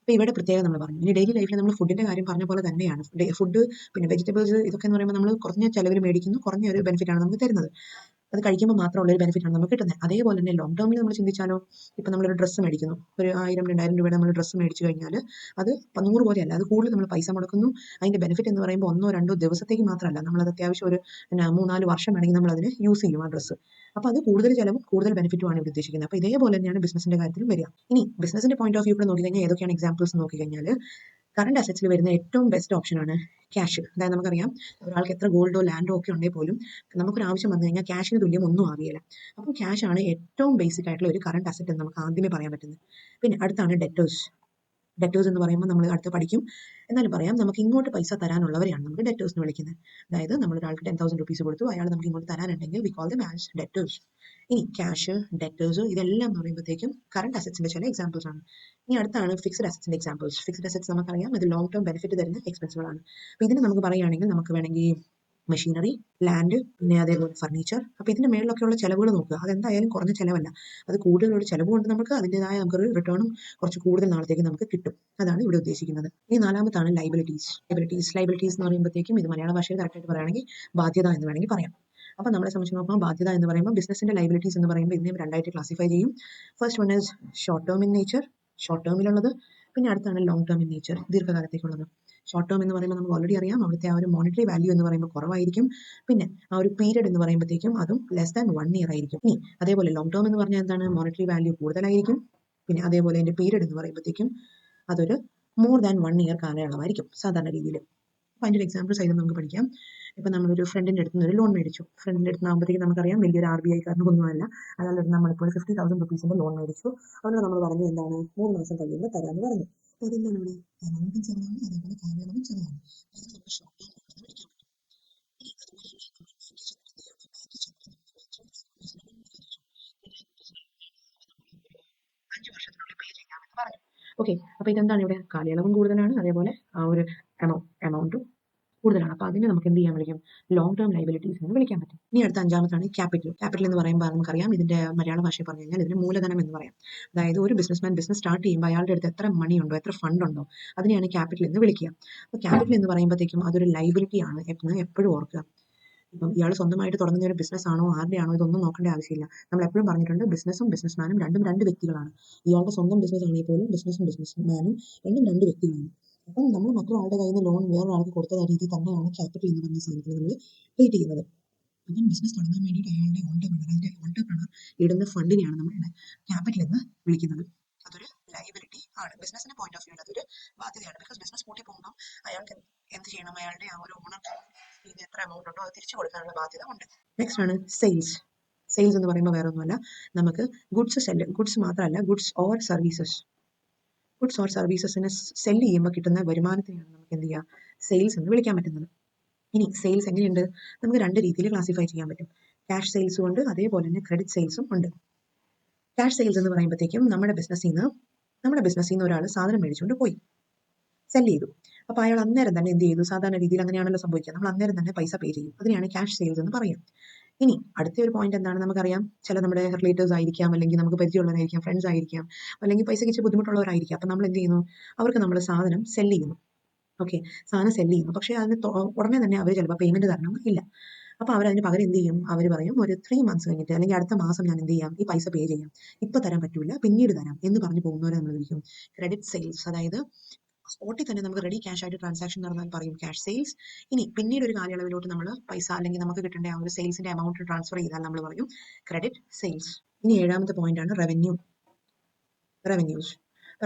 അപ്പോൾ ഇവിടെ പ്രത്യേകം നമ്മൾ പറഞ്ഞു. ഇനി ഡെയിലി ലൈഫിൽ നമ്മൾ ഫുഡിന്റെ കാര്യം പറഞ്ഞ പോലെ തന്നെയാണ്. ഫുഡ് പിന്നെ വെജിറ്റബിൾസ് ഇതൊക്കെ എന്ന് പറയുമ്പോൾ നമ്മൾ കുറഞ്ഞ ചെലവിൽ മേടിക്കുന്നു, കുറഞ്ഞ ഒരു ബെനിഫിറ്റാണ് നമുക്ക് തരുന്നത്. അത് കഴിക്കുമ്പോൾ മാത്രമുള്ള ഒരു ബെനിഫിറ്റാണ് നമുക്ക് കിട്ടുന്നത്. അതേപോലെ തന്നെ ലോങ് ടേമിൽ നമ്മൾ ചിന്തിച്ചാലോ, ഇപ്പം നമ്മളൊരു ഡ്രസ്സ് മേടിക്കുന്നു, ഒരു 1000, 2000 രൂപയുടെ നമ്മൾ ഡ്രസ്സ് മേടിച്ചു കഴിഞ്ഞാൽ അത് 100 പോലെയല്ല, അത് കൂടുതൽ നമ്മൾ പൈസ മുടക്കുന്നു. അതിന്റെ ബെനിഫിറ്റ് എന്ന് പറയുമ്പോൾ 1, 2 ദിവസത്തേക്ക് മാത്രമല്ല, നമ്മളത് അത്യാവശ്യം ഒരു 3, 4 വർഷം വേണമെങ്കിൽ നമ്മൾ അതിന് യൂസ് ചെയ്യും ആ ഡ്രസ്സ്. അപ്പോൾ അത് കൂടുതൽ ചിലവും കൂടുതൽ ബെനിഫിറ്റുമാണ് ഇവിടെ ഉദ്ദേശിക്കുന്നത്. അപ്പോൾ ഇതേപോലെ തന്നെയാണ് ബിസിനസിന്റെ കാര്യത്തിലും വരിക. ഇനി ബിസിനസിന്റെ പോയിന്റ് ഓഫ് വ്യൂ കൂടെ നോക്കിക്കഴിഞ്ഞാൽ ഏതൊക്കെയാണ് എക്സാമ്പിൾസ് നോക്കിക്കഴിഞ്ഞാൽ കറന്റ് അസറ്റ്സിൽ വരുന്ന ഏറ്റവും ബെസ്റ്റ് ഓപ്ഷൻ ആണ് ക്യാഷ്. അതായത് നമുക്കറിയാം ഒരാൾക്ക് എത്ര ഗോൾഡോ ലാൻഡോ ഒക്കെ ഉണ്ടെങ്കിൽ പോലും നമുക്കൊരു ആവശ്യം വന്നു കഴിഞ്ഞാൽ ക്യാഷിന് തുല്യം ഒന്നും ആവുകയില്ല. അപ്പോൾ ക്യാഷ് ആണ് ഏറ്റവും ബേസിക് ആയിട്ടുള്ള ഒരു കറന്റ് അസറ്റ് എന്ന് നമുക്ക് ആദ്യമേ പറയാൻ പറ്റുന്നത്. പിന്നെ അടുത്താണ് ഡെറ്റേഴ്സ്. ഡെറ്റേഴ്സ് എന്ന് പറയുമ്പോൾ നമ്മൾ അടുത്ത് പഠിക്കും, എന്നാലും പറയാം, നമുക്ക് ഇങ്ങോട്ട് പൈസ തരാനുള്ളവരെയാണ് നമുക്ക് ഡെറ്റേഴ്സ് എന്ന് വിളിക്കുന്നത്. അതായത് നമ്മൾ ഒരാൾക്ക് 10,000 റുപ്പീസ് കൊടുത്തു, അയാൾ നമുക്ക് ഇങ്ങോട്ട് തരാനുണ്ടെങ്കിൽ we call them as debtors. ഇനി ക്യാഷ്, ഡെറ്റേഴ്സ് ഇതെല്ലാം എന്ന് പറയുമ്പോഴത്തേക്കും കറന്റ് അസറ്റ്സിന്റെ ചില എക്സാമ്പിൾസ് ആണ്. ഇനി അടുത്താണ് ഫിക്സ്ഡ് അസറ്റ്സിന്റെ എക്സാമ്പിൾസ്. ഫിക്സ്ഡ് അസറ്റ്സ് നമുക്കറിയാം ഇത് ലോങ് ടേം ബെനിഫിറ്റ് തരുന്ന എക്സ്പെൻസുകളാണ്. അപ്പോൾ ഇതിന് നമുക്ക് പറയുകയാണെങ്കിൽ നമുക്ക് വേണമെങ്കിൽ മെഷീനറി, ലാൻഡ്, പിന്നെ അതേപോലെ ഫർണിച്ചർ. അപ്പോൾ ഇതിന്റെ മേളിലൊക്കെയുള്ള ചിലവുകൾ നോക്കുക, അതെന്തായാലും കുറഞ്ഞ ചിലവല്ല, അത് കൂടുതലൊരു ചിലവ് കൊണ്ട് നമുക്ക് അതിൻ്റെതായ നമുക്കൊരു റിട്ടേണും കുറച്ച് കൂടുതൽ നാളത്തേക്ക് നമുക്ക് കിട്ടും. അതാണ് ഇവിടെ ഉദ്ദേശിക്കുന്നത്. ഇനി നാലാമത്താണ് ലൈബിലിറ്റീസ്. ലൈബിലിറ്റീസ് എന്ന് പറയുമ്പോഴത്തേക്കും ഇത് മലയാള ഭാഷയിൽ കറക്റ്റായിട്ട് പറയുകയാണെങ്കിൽ ബാധ്യത എന്ന് വേണമെങ്കിൽ പറയാം. അപ്പോൾ നമ്മളെ സംബന്ധിച്ച് നോക്കുമ്പോൾ ബാധ്യത എന്ന് പറയുമ്പോൾ ബിസിനസിന്റെ ലൈബിലിറ്റീസ് എന്ന് പറയുമ്പോൾ ഇതിനെ രണ്ടായിട്ട് ക്ലാസിഫൈ ചെയ്യും. First one is short term in nature, short ടേമിലുള്ളത്. പിന്നെ അടുത്താണ് ലോങ് ടേം ഇൻ നേച്ചർ, ദീർഘകാലത്തേക്കുള്ളത്. ഷോർട്ട് ടേം എന്ന് പറയുമ്പോൾ നമുക്ക് ഓൾറെഡി അറിയാം അവിടുത്തെ ആ ഒരു മോണിറ്ററി വാല്യൂ എന്ന് പറയുമ്പോൾ കുറവായിരിക്കും. പിന്നെ ആ ഒരു പീരീഡ് എന്ന് പറയുമ്പോഴത്തേക്കും അതും ലെസ് ദാൻ 1 ഇയർ ആയിരിക്കും. ഇനി അതേപോലെ ലോങ് ടേം എന്ന് പറഞ്ഞാൽ എന്താണ്, മോണിറ്ററി വാല്യൂ കൂടുതലായിരിക്കും. പിന്നെ അതേപോലെ അതിന്റെ പീരീഡ് എന്ന് പറയുമ്പോഴത്തേക്കും അതൊരു മോർ ദാൻ 1 ഇയർ കാലയളവായിരിക്കും സാധാരണ രീതിയിൽ. അപ്പോൾ അതിൻ്റെ ഒരു എക്സാമ്പിൾ സഹിതം നമുക്ക് പഠിക്കാം. ഇപ്പം നമ്മളൊരു ഫ്രണ്ടിൻ്റെ അടുത്ത് നിന്ന് ഒരു ലോൺ മേടിച്ചു. ഫ്രണ്ടിൻ്റെ അടുത്ത് ആകുമ്പോഴത്തേക്കും നമുക്കറിയാം വലിയൊരു RBI കാരനൊന്നുമല്ല, അയാളുടെ നമ്മളിപ്പോൾ 50,000 റുപ്പീസിൻ്റെ ലോൺ മേടിച്ചു. അതുകൊണ്ട് നമ്മൾ പറഞ്ഞു എന്താണ് 3 മാസം കഴിയുമ്പോൾ തരാമെന്ന് പറഞ്ഞു. അപ്പോൾ അതെന്താണ് ഇവിടെ എമൗണ്ടും ചെറുതാണ്, അതേപോലെ കാലയളവും ചെറുതാണ്. അത് നമ്മൾ ഷോർട്ട് ടേം ആണെന്ന് വിളിക്കാം. ഇനി അതുപോലെ തന്നെ നമ്മൾ ബാങ്ക് 5 വർഷത്തിനുള്ളിൽ പേ ചെയ്യാമെന്ന് പറഞ്ഞു. ഓക്കെ, അപ്പോൾ ഇതെന്താണ് ഇവിടെ കാലയളവും കൂടുതലാണ്, അതേപോലെ ആ ഒരു എമൗണ്ടും കൂടുതലാണ്. അപ്പോൾ അതിനെ നമുക്ക് എന്ത് ചെയ്യാൻ വിളിക്കും, ലോങ് ടേം ലൈബിലിറ്റീസ് എന്ന് വിളിക്കാൻ പറ്റും. ഇനി അടുത്ത അഞ്ചാമത്താണ് ക്യാപിറ്റൽ. ക്യാപിറ്റൽ എന്ന് പറയുമ്പോൾ നമുക്കറിയാം ഇതിന്റെ മലയാള ഭാഷയിൽ പറഞ്ഞു കഴിഞ്ഞാൽ ഇതിന് മൂലധനം എന്ന് പറയാം. അതായത് ഒരു ബിസിനസ്മാൻ ബിസിനസ് സ്റ്റാർട്ട് ചെയ്യുമ്പോൾ അയാളുടെ അടുത്ത് എത്ര മണി ഉണ്ടോ, എത്ര ഫണ്ട് ഉണ്ടോ, അതിനെയാണ് ക്യാപിറ്റൽ എന്ന് വിളിക്കുക. അപ്പോൾ ക്യാപിറ്റൽ എന്ന് പറയുമ്പോഴത്തേക്കും അതൊരു ലൈബിലിറ്റി ആണ് എന്ന് എപ്പോഴും ഓർക്കുക. ഇപ്പം ഇയാൾ സ്വന്തമായിട്ട് തുടങ്ങുന്ന ഒരു ബിസിനസ് ആണോ ആരുടെ ആണോ ഇതൊന്നും നോക്കേണ്ട ആവശ്യമില്ല. നമ്മൾ എപ്പോഴും പറഞ്ഞിട്ടുണ്ട് ബിസിനസ്സും ബിസിനസ്മാനും രണ്ടും രണ്ട് വ്യക്തികളാണ്. ഇയാളുടെ സ്വന്തം ബിസിനസ് ആണെങ്കിൽ പോലും ബിസിനസ്സും ബിസിനസ്മാനും രണ്ടും രണ്ട് വ്യക്തികളാണ്. അപ്പം നമ്മൾ മറ്റൊരാളുടെ കയ്യിൽ നിന്ന് ലോൺ വേറൊരാൾക്ക് കൊടുത്ത രീതി തന്നെയാണ് ക്യാപിറ്റൽ എന്ന് പറഞ്ഞ സാധനത്തിൽ നമ്മൾ ട്രീറ്റ് ചെയ്യുന്നത്. അപ്പം ബിസിനസ് തുടങ്ങാൻ വേണ്ടിയിട്ട് അയാളുടെ ഓൺടർപ്രണർ ഇടുന്ന ഫണ്ടിനെയാണ് നമ്മൾ ക്യാപിറ്റൽ എന്ന് വിളിക്കുന്നത്. അതൊരു ലൈബിലിറ്റി ആണ്. ബിസിനസിന്റെ പോയിന്റ് ഓഫ് വ്യൂ അതൊരു ബാധ്യതയാണ്. ബിക്കോസ് ബിസിനസ് പൂട്ടി പോകുമ്പോൾ അയാൾക്ക് എന്ത് ചെയ്യണം, അയാളുടെ ആ ഒരു ഓണർ ഇത് എത്ര എമൗണ്ട് ഉണ്ടോ അത് തിരിച്ചു കൊടുക്കാനുള്ള ബാധ്യത ഉണ്ട്. നെക്സ്റ്റ് ആണ് സെയിൽസ്. സെയിൽസ് എന്ന് പറയുമ്പോൾ വേറെ ഒന്നുമല്ല, നമുക്ക് ഗുഡ്സ് മാത്രമല്ല, ഗുഡ്സ് ഓർ സർവീസസിനെ സെല് ചെയ്യുമ്പോൾ കിട്ടുന്ന വരുമാനത്തിനെയാണ് നമുക്ക് എന്ത് ചെയ്യുക, സെയിൽസ് എന്ന് വിളിക്കാൻ പറ്റുന്നത്. ഇനി സെയിൽസ് എങ്ങനെയുണ്ട്, നമുക്ക് രണ്ട് രീതിയിൽ ക്ലാസിഫൈ ചെയ്യാൻ പറ്റും. ക്യാഷ് സെയിൽസും ഉണ്ട്, അതേപോലെ തന്നെ ക്രെഡിറ്റ് സെയിൽസും ഉണ്ട്. ക്യാഷ് സെയിൽസ് എന്ന് പറയുമ്പോഴത്തേക്കും നമ്മുടെ ബിസിനസ്സിൽ നിന്ന് ഒരാൾ സാധനം മേടിച്ചുകൊണ്ട് പോയി സെല് ചെയ്തു. അപ്പോൾ അയാൾ അന്നേരം തന്നെ എന്ത് ചെയ്തു, സാധാരണ രീതിയിൽ അങ്ങനെയാണല്ലോ സംഭവിക്കുക, നമ്മൾ അന്നേരം തന്നെ പൈസ പേ ചെയ്യും. അതിനെയാണ് ക്യാഷ് സെയിൽസ് എന്ന് പറയാം. ഇനി അടുത്ത ഒരു പോയിന്റ് എന്താണ്, നമുക്കറിയാം ചില നമ്മുടെ റിലേറ്റീവ്സ് ആയിരിക്കാം, അല്ലെങ്കിൽ നമുക്ക് പരിചയമുള്ളവരായിരിക്കാം, ഫ്രണ്ട്സ് ആയിരിക്കാം, അല്ലെങ്കിൽ പൈസ കിച്ച് ബുദ്ധിമുട്ടുള്ളവരായിരിക്കാം. അപ്പം നമ്മൾ എന്ത് ചെയ്യുന്നു, അവർക്ക് നമ്മൾ സാധനം സെല് ചെയ്യുന്നു. ഓക്കെ, സാധനം സെല് ചെയ്യുന്നു, പക്ഷേ അതിന് ഉടനെ തന്നെ അവർ ചിലപ്പോൾ പേയ്മെന്റ് തരണം ഇല്ല. അപ്പോൾ അവരതിന് പകരം എന്ത് ചെയ്യും, അവർ പറയും ഒരു 3 months കഴിഞ്ഞിട്ട് അല്ലെങ്കിൽ അടുത്ത മാസം ഞാൻ എന്ത് ചെയ്യാം, ഈ പൈസ പേ ചെയ്യാം, ഇപ്പൊ തരാൻ പറ്റൂല പിന്നീട് തരാം എന്ന് പറഞ്ഞു പോകുന്നവരെ നമ്മൾ വിളിക്കും ക്രെഡിറ്റ് സെയിൽസ്. അതായത് സ്പോട്ടിൽ തന്നെ നമുക്ക് റെഡി ക്യാഷ് ആയിട്ട് ട്രാൻസാക്ഷൻ നടന്നാൽ പറയും ക്യാഷ് സെയിൽസ്. ഇനി പിന്നീട് ഒരു കാലയളവിലോട്ട് നമ്മൾ പൈസ അല്ലെങ്കിൽ നമുക്ക് കിട്ടേണ്ട ആ ഒരു സെയിൽസിന്റെ എമൗണ്ട് ട്രാൻസ്ഫർ ചെയ്താൽ നമ്മൾ പറയും ക്രെഡിറ്റ് സെയിൽസ്. ഇനി ഏഴാമത്തെ പോയിന്റ് ആണ് റവന്യൂസ്.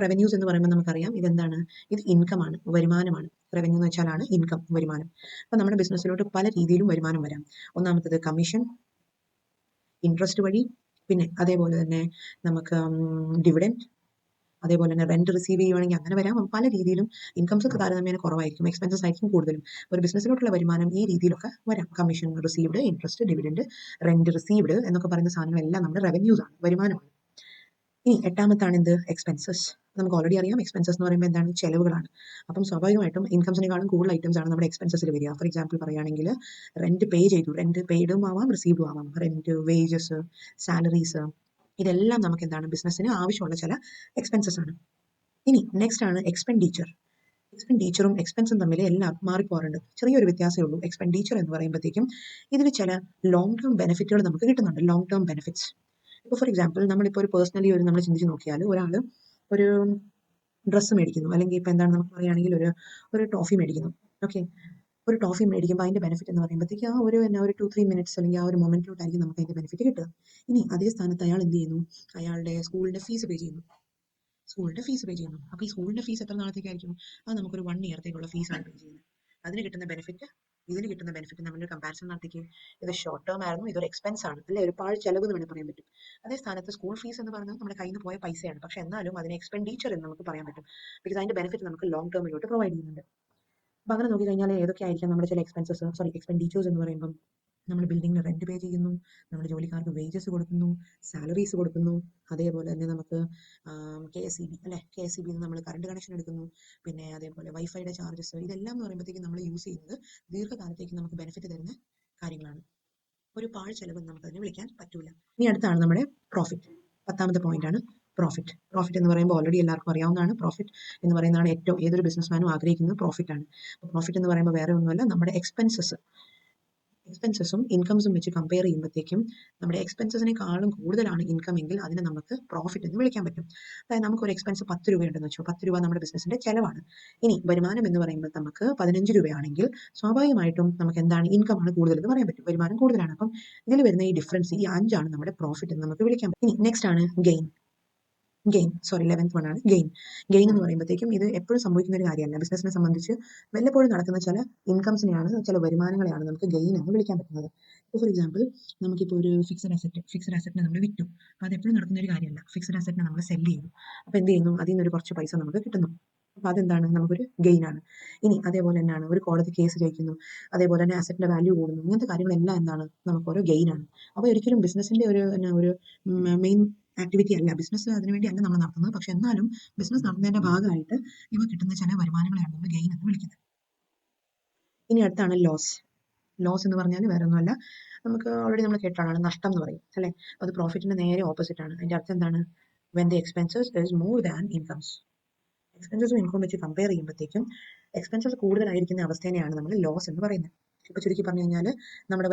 റവന്യൂസ് എന്ന് പറയുമ്പോൾ നമുക്കറിയാം ഇതെന്താണ്, ഇത് ഇൻകം ആണ്, വരുമാനമാണ്. റവന്യൂ എന്ന് വെച്ചാലാണ് ഇൻകം, വരുമാനം. അപ്പൊ നമ്മുടെ ബിസിനസ്സിലോട്ട് പല രീതിയിലും വരുമാനം വരാം. ഒന്നാമത്തത് കമ്മീഷൻ, ഇൻട്രസ്റ്റ് വഴി, പിന്നെ അതേപോലെ തന്നെ നമുക്ക് ഡിവിഡൻഡ്, അതേപോലെ തന്നെ റെന്റ് റിസീവ് ചെയ്യുവാണെങ്കിൽ അങ്ങനെ വരാം. പല രീതിയിലും ഇൻകംസ് ഒക്കെ താരതമ്യേന കുറവായിരിക്കും, എക്സ്പെൻസസ് ആയിരിക്കും കൂടുതലും. ഒരു ബിസിനസ്സിലോട്ടുള്ള വരുമാനം ഈ രീതിയിലൊക്കെ വരാം. Commission received, interest, dividend, rent received എന്നൊക്കെ പറയുന്ന സാധനങ്ങളെല്ലാം നമ്മുടെ റവന്യൂസ് ആണ്, വരുമാനമാണ്. ഇനി എട്ടാമത്താണ് എന്ത്, എക്സ്പെൻസസ്. നമുക്ക് ഓൾറെഡി അറിയാം എക്സ്പെൻസസ് എന്ന് പറയുമ്പോൾ എന്താണ്, ചെലവുകളാണ്. അപ്പം സ്വാഭാവികമായിട്ടും ഇൻകംസിനെക്കാളും കൂടുതൽ ഐറ്റംസ് ആണ് നമ്മുടെ എക്സ്പെൻസസിൽ വരിക. ഫോർ എക്സാമ്പിൾ പറയുകയാണെങ്കിൽ റെന്റ് പേ ചെയ്തു, റെന്റ് പെയ്ഡും ആവാം റിസീവ്ഡും ആവാം, റെന്റ്, വേജസ്, സാലറീസ്, ഇതെല്ലാം നമുക്ക് എന്താണ്, ബിസിനസ്സിന് ആവശ്യമുള്ള ചില എക്സ്പെൻസസ് ആണ്. ഇനി നെക്സ്റ്റ് ആണ് എക്സ്പെൻഡിച്ചറും എക്സ്പെൻസും തമ്മിൽ എല്ലാം മാറിപ്പോകാറുണ്ട്. ചെറിയൊരു വ്യത്യാസമേ ഉള്ളൂ. എക്സ്പെൻഡിച്ചർ എന്ന് പറയുമ്പോഴത്തേക്കും ഇതിന് ചില ലോങ് ടേം ബെനിഫിറ്റുകൾ നമുക്ക് കിട്ടുന്നുണ്ട്, ലോങ് ടേം ബെനിഫിറ്റ്സ്. ഇപ്പോൾ ഫോർ എക്സാമ്പിൾ നമ്മളിപ്പോൾ ഒരു പേഴ്സണലി നമ്മൾ ചിന്തിച്ച് നോക്കിയാൽ, ഒരാൾ ഒരു ഡ്രസ്സ് മേടിക്കുന്നു, അല്ലെങ്കിൽ ഇപ്പം എന്താണ് നമുക്ക് പറയുകയാണെങ്കിൽ ഒരു ടോഫി മേടിക്കുന്നു. ഓക്കെ, ഒരു ടോഫി മേടിക്കുമ്പോൾ അതിന്റെ ബെനിഫിറ്റ് എന്ന് പറയുമ്പോഴത്തേക്ക് ആ ഒരു 2-3 മിനിറ്റ്സ് അല്ലെങ്കിൽ ആ ഒരു മൊമെന്റിലോട്ടായിരിക്കും നമുക്ക് അതിന്റെ ബെനിഫിറ്റ് കിട്ടുക. ഇനി അതേ സ്ഥാനത്ത് അയാൾ എന്ത് ചെയ്യുന്നു, അയാളുടെ സ്കൂളിന്റെ ഫീസ് പേ ചെയ്യുന്നു. അപ്പോൾ ഈ സ്കൂളിന്റെ ഫീസ് എത്ര നാളത്തേക്കായിരിക്കും, അത് നമുക്കൊരു 1 ഇയർത്തേക്കുള്ള ഫീസാണ് പേ ചെയ്യുന്നത്. ഇതിന് കിട്ടുന്ന ബെനിഫിറ്റ് നമ്മളൊരു കമ്പാരിസൺ നടത്തിക്ക്, ഇത് ഷോർട്ട് ടേം ആയിരുന്നു, ഇതൊരു എക്സ്പെൻസ് ആണ് അല്ലെ, ഒരുപാട് ചെലവ് എന്ന് വേണമെങ്കിൽ പറയാൻ പറ്റും. അതേ സ്ഥാനത്ത് സ്കൂൾ ഫീസ് എന്ന് പറയുന്നത് നമ്മുടെ കയ്യിൽ നിന്ന് പോയ പൈസയാണ്, പക്ഷെ എന്നാലും അതിനെ എക്സ്പെൻഡിച്ചർ എന്ന് നമുക്ക് പറയാൻ പറ്റും, ബിക്കോസ് അതിന്റെ ബെനിഫിറ്റ് നമുക്ക് ലോങ് ടേമിലോട്ട് പ്രൊവൈഡ് ചെയ്യുന്നുണ്ട്. അപ്പൊ അങ്ങനെ നോക്കിക്കഴിഞ്ഞാൽ ഏതൊക്കെയായിരിക്കും നമ്മുടെ ചില എക്സ്പെൻഡിച്ചേഴ്സ് എന്ന് പറയുമ്പോൾ, നമ്മൾ ബിൽഡിങ്ങിന് റെന്റ് പേ ചെയ്യുന്നു, നമ്മുടെ ജോലിക്കാർക്ക് വേജസ് കൊടുക്കുന്നു, സാലറീസ് കൊടുക്കുന്നു, അതേപോലെ തന്നെ നമുക്ക് KSEB അല്ലെ, KSEB നമ്മൾ കറണ്ട് കണക്ഷൻ എടുക്കുന്നു, പിന്നെ അതേപോലെ വൈഫൈയുടെ ചാർജസ്, ഇതെല്ലാം എന്ന് പറയുമ്പോഴത്തേക്കും നമ്മൾ യൂസ് ചെയ്യുന്നത് ദീർഘകാലത്തേക്ക് നമുക്ക് ബെനിഫിറ്റ് തരുന്ന കാര്യങ്ങളാണ്. ഒരു പാഴ് ചെലവ് നമുക്ക് അതിനെ വിളിക്കാൻ പറ്റൂല. ഇനി അടുത്താണ് നമ്മുടെ പ്രോഫിറ്റ്. 10ാമത്തെ പോയിന്റ് ആണ് പ്രോഫിറ്റ്. പ്രോഫിറ്റ് എന്ന് പറയുമ്പോൾ ഓൾറെഡി എല്ലാവർക്കും അറിയാവുന്നതാണ്. പ്രോഫിറ്റ് എന്ന് പറയുന്നതാണ് ഏതൊരു ബിസിനസ്മാനും ആഗ്രഹിക്കുന്നത് പ്രോഫിറ്റ് ആണ്. പ്രോഫിറ്റ് എന്ന് പറയുമ്പോൾ വേറെ ഒന്നുമല്ല, നമ്മുടെ എക്സ്പെൻസസും ഇൻകംസും വെച്ച് കമ്പയർ ചെയ്യുമ്പോഴത്തേക്കും നമ്മുടെ എക്സ്പെൻസസിനെക്കാളും കൂടുതലാണ് ഇൻകം എങ്കിൽ അതിനെ നമുക്ക് പ്രോഫിറ്റ് എന്ന് വിളിക്കാൻ പറ്റും. അതായത് നമുക്കൊരു എക്സ്പെൻസ് 10 രൂപയുണ്ടെന്ന് വെച്ചോ, 10 രൂപ നമ്മുടെ ബിസിനസിന്റെ ചെലവാണ്. ഇനി വരുമാനം എന്ന് പറയുമ്പോൾ നമുക്ക് 15 രൂപയാണെങ്കിൽ സ്വാഭാവികമായിട്ടും നമുക്ക് എന്താണ്, ഇൻകം ആണ് കൂടുതൽ എന്ന് പറയാൻ പറ്റും, വരുമാനം കൂടുതലാണ്. അപ്പം ഇതിൽ വരുന്ന ഈ ഡിഫറൻസ്, ഈ 5 ആണ് നമ്മുടെ പ്രോഫിറ്റ് എന്ന് നമുക്ക് വിളിക്കാൻ പറ്റും. ഇനി നെക്സ്റ്റ് ആണ് ഗെയിൻ. 11th വൺ ആണ് ഗെയിൻ എന്ന് പറയുമ്പോഴത്തേക്കും ഇത് എപ്പോഴും സംഭവിക്കുന്ന ഒരു കാര്യമല്ല. ബിസിനസിനെ സംബന്ധിച്ച് വല്ലപ്പോഴും നടക്കുന്ന ചില ഇൻകംസിനെയാണ്, ചില വരുമാനങ്ങളെയാണ് നമുക്ക് ഗെയിൻ എന്ന് വിളിക്കാൻ പറ്റുന്നത്. ഇപ്പോൾ ഫോർ എക്സാമ്പിൾ നമുക്കിപ്പോൾ ഒരു ഫിക്സഡ് അസറ്റിനെ നമ്മൾ വിറ്റു. അപ്പോൾ അത് എപ്പോഴും നടക്കുന്ന ഒരു കാര്യമല്ല. ഫിക്സഡ് അസറ്റിനെ നമ്മൾ സെല് ചെയ്യുന്നു, അപ്പോൾ എന്ത് ചെയ്യുന്നു, അതിൽ നിന്നൊരു കുറച്ച് പൈസ നമുക്ക് കിട്ടുന്നു. അപ്പോൾ അതെന്താണ്, നമുക്കൊരു ഗെയിൻ ആണ്. ഇനി അതേപോലെ തന്നെയാണ് ഒരു കോടതി കേസ് ജയിക്കുന്നു, അതേപോലെ തന്നെ അസറ്റിന്റെ വാല്യൂ കൂടുന്നു, ഇങ്ങനത്തെ കാര്യങ്ങളെല്ലാം എന്താണ്, നമുക്ക് ഓരോ ഗെയിൻ ആണ്. അപ്പോൾ ഒരിക്കലും ബിസിനസിന്റെ ഒരു മെയിൻ ആക്ടിവിറ്റി അല്ല, ബിസിനസ് അതിനുവേണ്ടി അല്ല നമ്മൾ നടത്തുന്നത്. പക്ഷെ എന്നാലും ബിസിനസ് നടത്തുന്നതിന്റെ ഭാഗമായിട്ട് ഇവ കിട്ടുന്ന ചില വരുമാനങ്ങളെയാണ് നമ്മൾ ഗെയിൻ എന്ന് വിളിക്കുന്നത്. ഇനി അടുത്താണ് ലോസ് എന്ന് പറഞ്ഞാൽ വേറെ ഒന്നുമല്ല, നമുക്ക് ഓൾറെഡി നമ്മൾ കേട്ടാണ് നഷ്ടം എന്ന് പറയും അല്ലെ. അത് പ്രോഫിറ്റിന്റെ നേരെ ഓപ്പോസിറ്റ് ആണ്. അതിന്റെ അർത്ഥം എന്താണ്, when the expenses is more than incomes. എക്സ്പെൻസസും ഇൻകം വെച്ച് കമ്പയർ ചെയ്യുമ്പോഴത്തേക്കും എക്സ്പെൻസസ് കൂടുതലായിരിക്കുന്ന അവസ്ഥേനെയാണ് നമ്മൾ ലോസ് എന്ന് പറയുന്നത്. ഇപ്പൊ ചുരുക്കി പറഞ്ഞു കഴിഞ്ഞാൽ നമ്മുടെ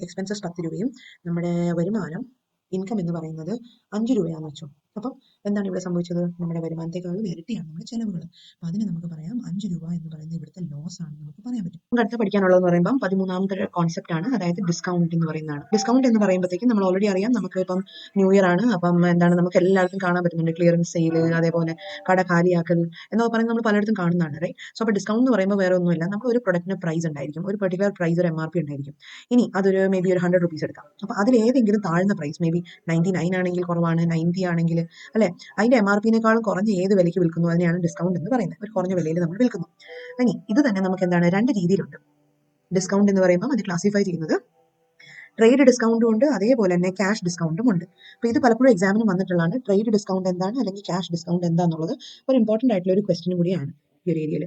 എക്സ്പെൻസസ് 10 രൂപയും നമ്മുടെ വരുമാനം ഇൻകം എന്ന് പറയുന്നത് 5 രൂപയാണെന്ന് വെച്ചോ. അപ്പം എന്താണ് ഇവിടെ സംഭവിച്ചത്? നമ്മുടെ വരുമാനത്തെക്കാളും ഇരട്ടിയാണ് നമ്മുടെ ചെലവുകൾ. അപ്പം അതിന് നമുക്ക് പറയാം 5 രൂപ എന്ന് പറയുന്നത് ഇവിടുത്തെ ലോസ് ആണെന്ന് നമുക്ക് പറയാൻ പറ്റും. നമുക്ക് അടുത്ത പഠിക്കാനുള്ളതെന്ന് പറയുമ്പോൾ 13ാമത്തെ കോൺസെപ്റ്റ് ആണ്, അതായത് ഡിസ്കൗണ്ട് എന്ന് പറയുന്നതാണ്. ഡിസ്കൗണ്ട് എന്ന് പറയുമ്പോഴത്തേക്കും നമ്മൾ ഓൾറെഡി അറിയാം, നമുക്ക് ഇപ്പം ന്യൂ ഇയർ ആണ്. അപ്പം എന്താണ് നമുക്ക് എല്ലാവർക്കും കാണാൻ പറ്റുന്നുണ്ട് ക്ലിയറൻസ് സെയിൽ, അതേപോലെ കട കാലിയാക്കൽ എന്നൊക്കെ പറയുന്നത് നമ്മൾ പലയിടത്തും കാണുന്നതാണ്, റൈറ്റ്? സോ അപ്പോൾ ഡിസ്കൗണ്ട് എന്ന് പറയുമ്പോൾ വേറെ ഒന്നുമില്ല, നമ്മൾ ഒരു പ്രൊഡക്റ്റിന് പ്രൈസ് ഉണ്ടായിരിക്കും, ഒരു പെർട്ടിക്കുലർ പ്രൈസ്, ഒരു MRP ഉണ്ടായിരിക്കും. ഇനി അതൊരു മേ ബി ഒരു 100 റുപ്പീസ് എടുക്കാം. അപ്പോൾ അതിൽ ഏതെങ്കിലും താഴ്ന്ന പ്രൈസ്, മേ ബി 99 ആണെങ്കിൽ കുറവാണ്, 90 ആണെങ്കിൽ അല്ലെ, അതിന്റെ MRPനേക്കാളും കുറഞ്ഞ ഏത് വിലയ്ക്ക് വിൽക്കുന്നു അതിനെയാണ് ഡിസ്കൗണ്ട് എന്ന് പറയുന്നത്. ഒരു കുറഞ്ഞ വിലയിൽ നമ്മൾ വിൽക്കുന്നു. ഇനി ഇത് തന്നെ നമുക്ക് എന്താണ്, രണ്ട് രീതിയിലുണ്ട് ഡിസ്കൗണ്ട് എന്ന് പറയുമ്പോൾ. അത് ക്ലാസിഫൈ ചെയ്യുന്നത് ട്രേഡ് ഡിസ്കൗണ്ടും ഉണ്ട്, അതേപോലെ തന്നെ ക്യാഷ് ഡിസ്കൗണ്ടും ഉണ്ട്. അപ്പോൾ ഇത് പലപ്പോഴും എക്സാമിന് വന്നിട്ടുള്ളതാണ്. ട്രേഡ് ഡിസ്കൗണ്ട് എന്താണ് അല്ലെങ്കിൽ ക്യാഷ് ഡിസ്കൗണ്ട് എന്താണെന്നുള്ളത് ഒരു ഇമ്പോർട്ടന്റ് ആയിട്ടുള്ള ഒരു ക്വസ്റ്റ്യൻ കൂടിയാണ് ഈ ഒരു ഏരിയയിൽ.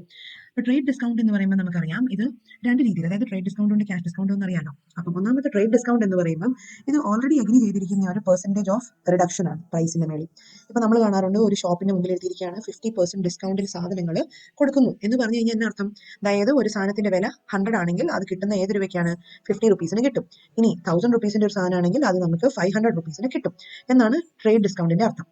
അപ്പോൾ ട്രേഡ് ഡിസ്കൗണ്ട് എന്ന് പറയുമ്പോൾ നമുക്കറിയാം ഇത് രണ്ട് രീതിയിൽ, അതായത് ട്രേഡ് ഡിസ്കൗണ്ട് ഉണ്ട്, ക്യാഷ് ഡിസ്കൗണ്ട് എന്ന് അറിയാലോ. അപ്പം ഒന്നാമത്തെ ട്രേഡ് ഡിസ്കൗണ്ട് എന്ന് പറയുമ്പോൾ ഇത് ഓൾറെഡി അഗ്രി ചെയ്തിരിക്കുന്ന ഒരു പെർസെന്റേജ് ഓഫ് റിഡക്ഷൻ ആണ് പ്രൈസിന്റെ മേളിൽ. ഇപ്പൊ നമ്മൾ കാണാറുണ്ട് ഒരു ഷോപ്പിന്റെ മുമ്പിൽ എഴുതിയിരിക്കുകയാണ് 50% ഡിസ്കൗണ്ടിൽ സാധനങ്ങൾ കൊടുക്കുന്നു എന്ന് പറഞ്ഞു കഴിഞ്ഞാൽ എന്നെ അർത്ഥം, അതായത് ഒരു സാധനത്തിന്റെ വില 100 ആണെങ്കിൽ അത് കിട്ടുന്ന ഏത് രൂപയ്ക്കാണ്, 50 റുപ്പീസിന് കിട്ടും. ഇനി 1000 റുപ്പീസിന്റെ ഒരു സാധനം ആണെങ്കിൽ അത് നമുക്ക് 500 റുപ്പീസിന് കിട്ടും എന്നാണ് ട്രേഡ് ഡിസ്കൗണ്ടിന്റെ അർത്ഥം.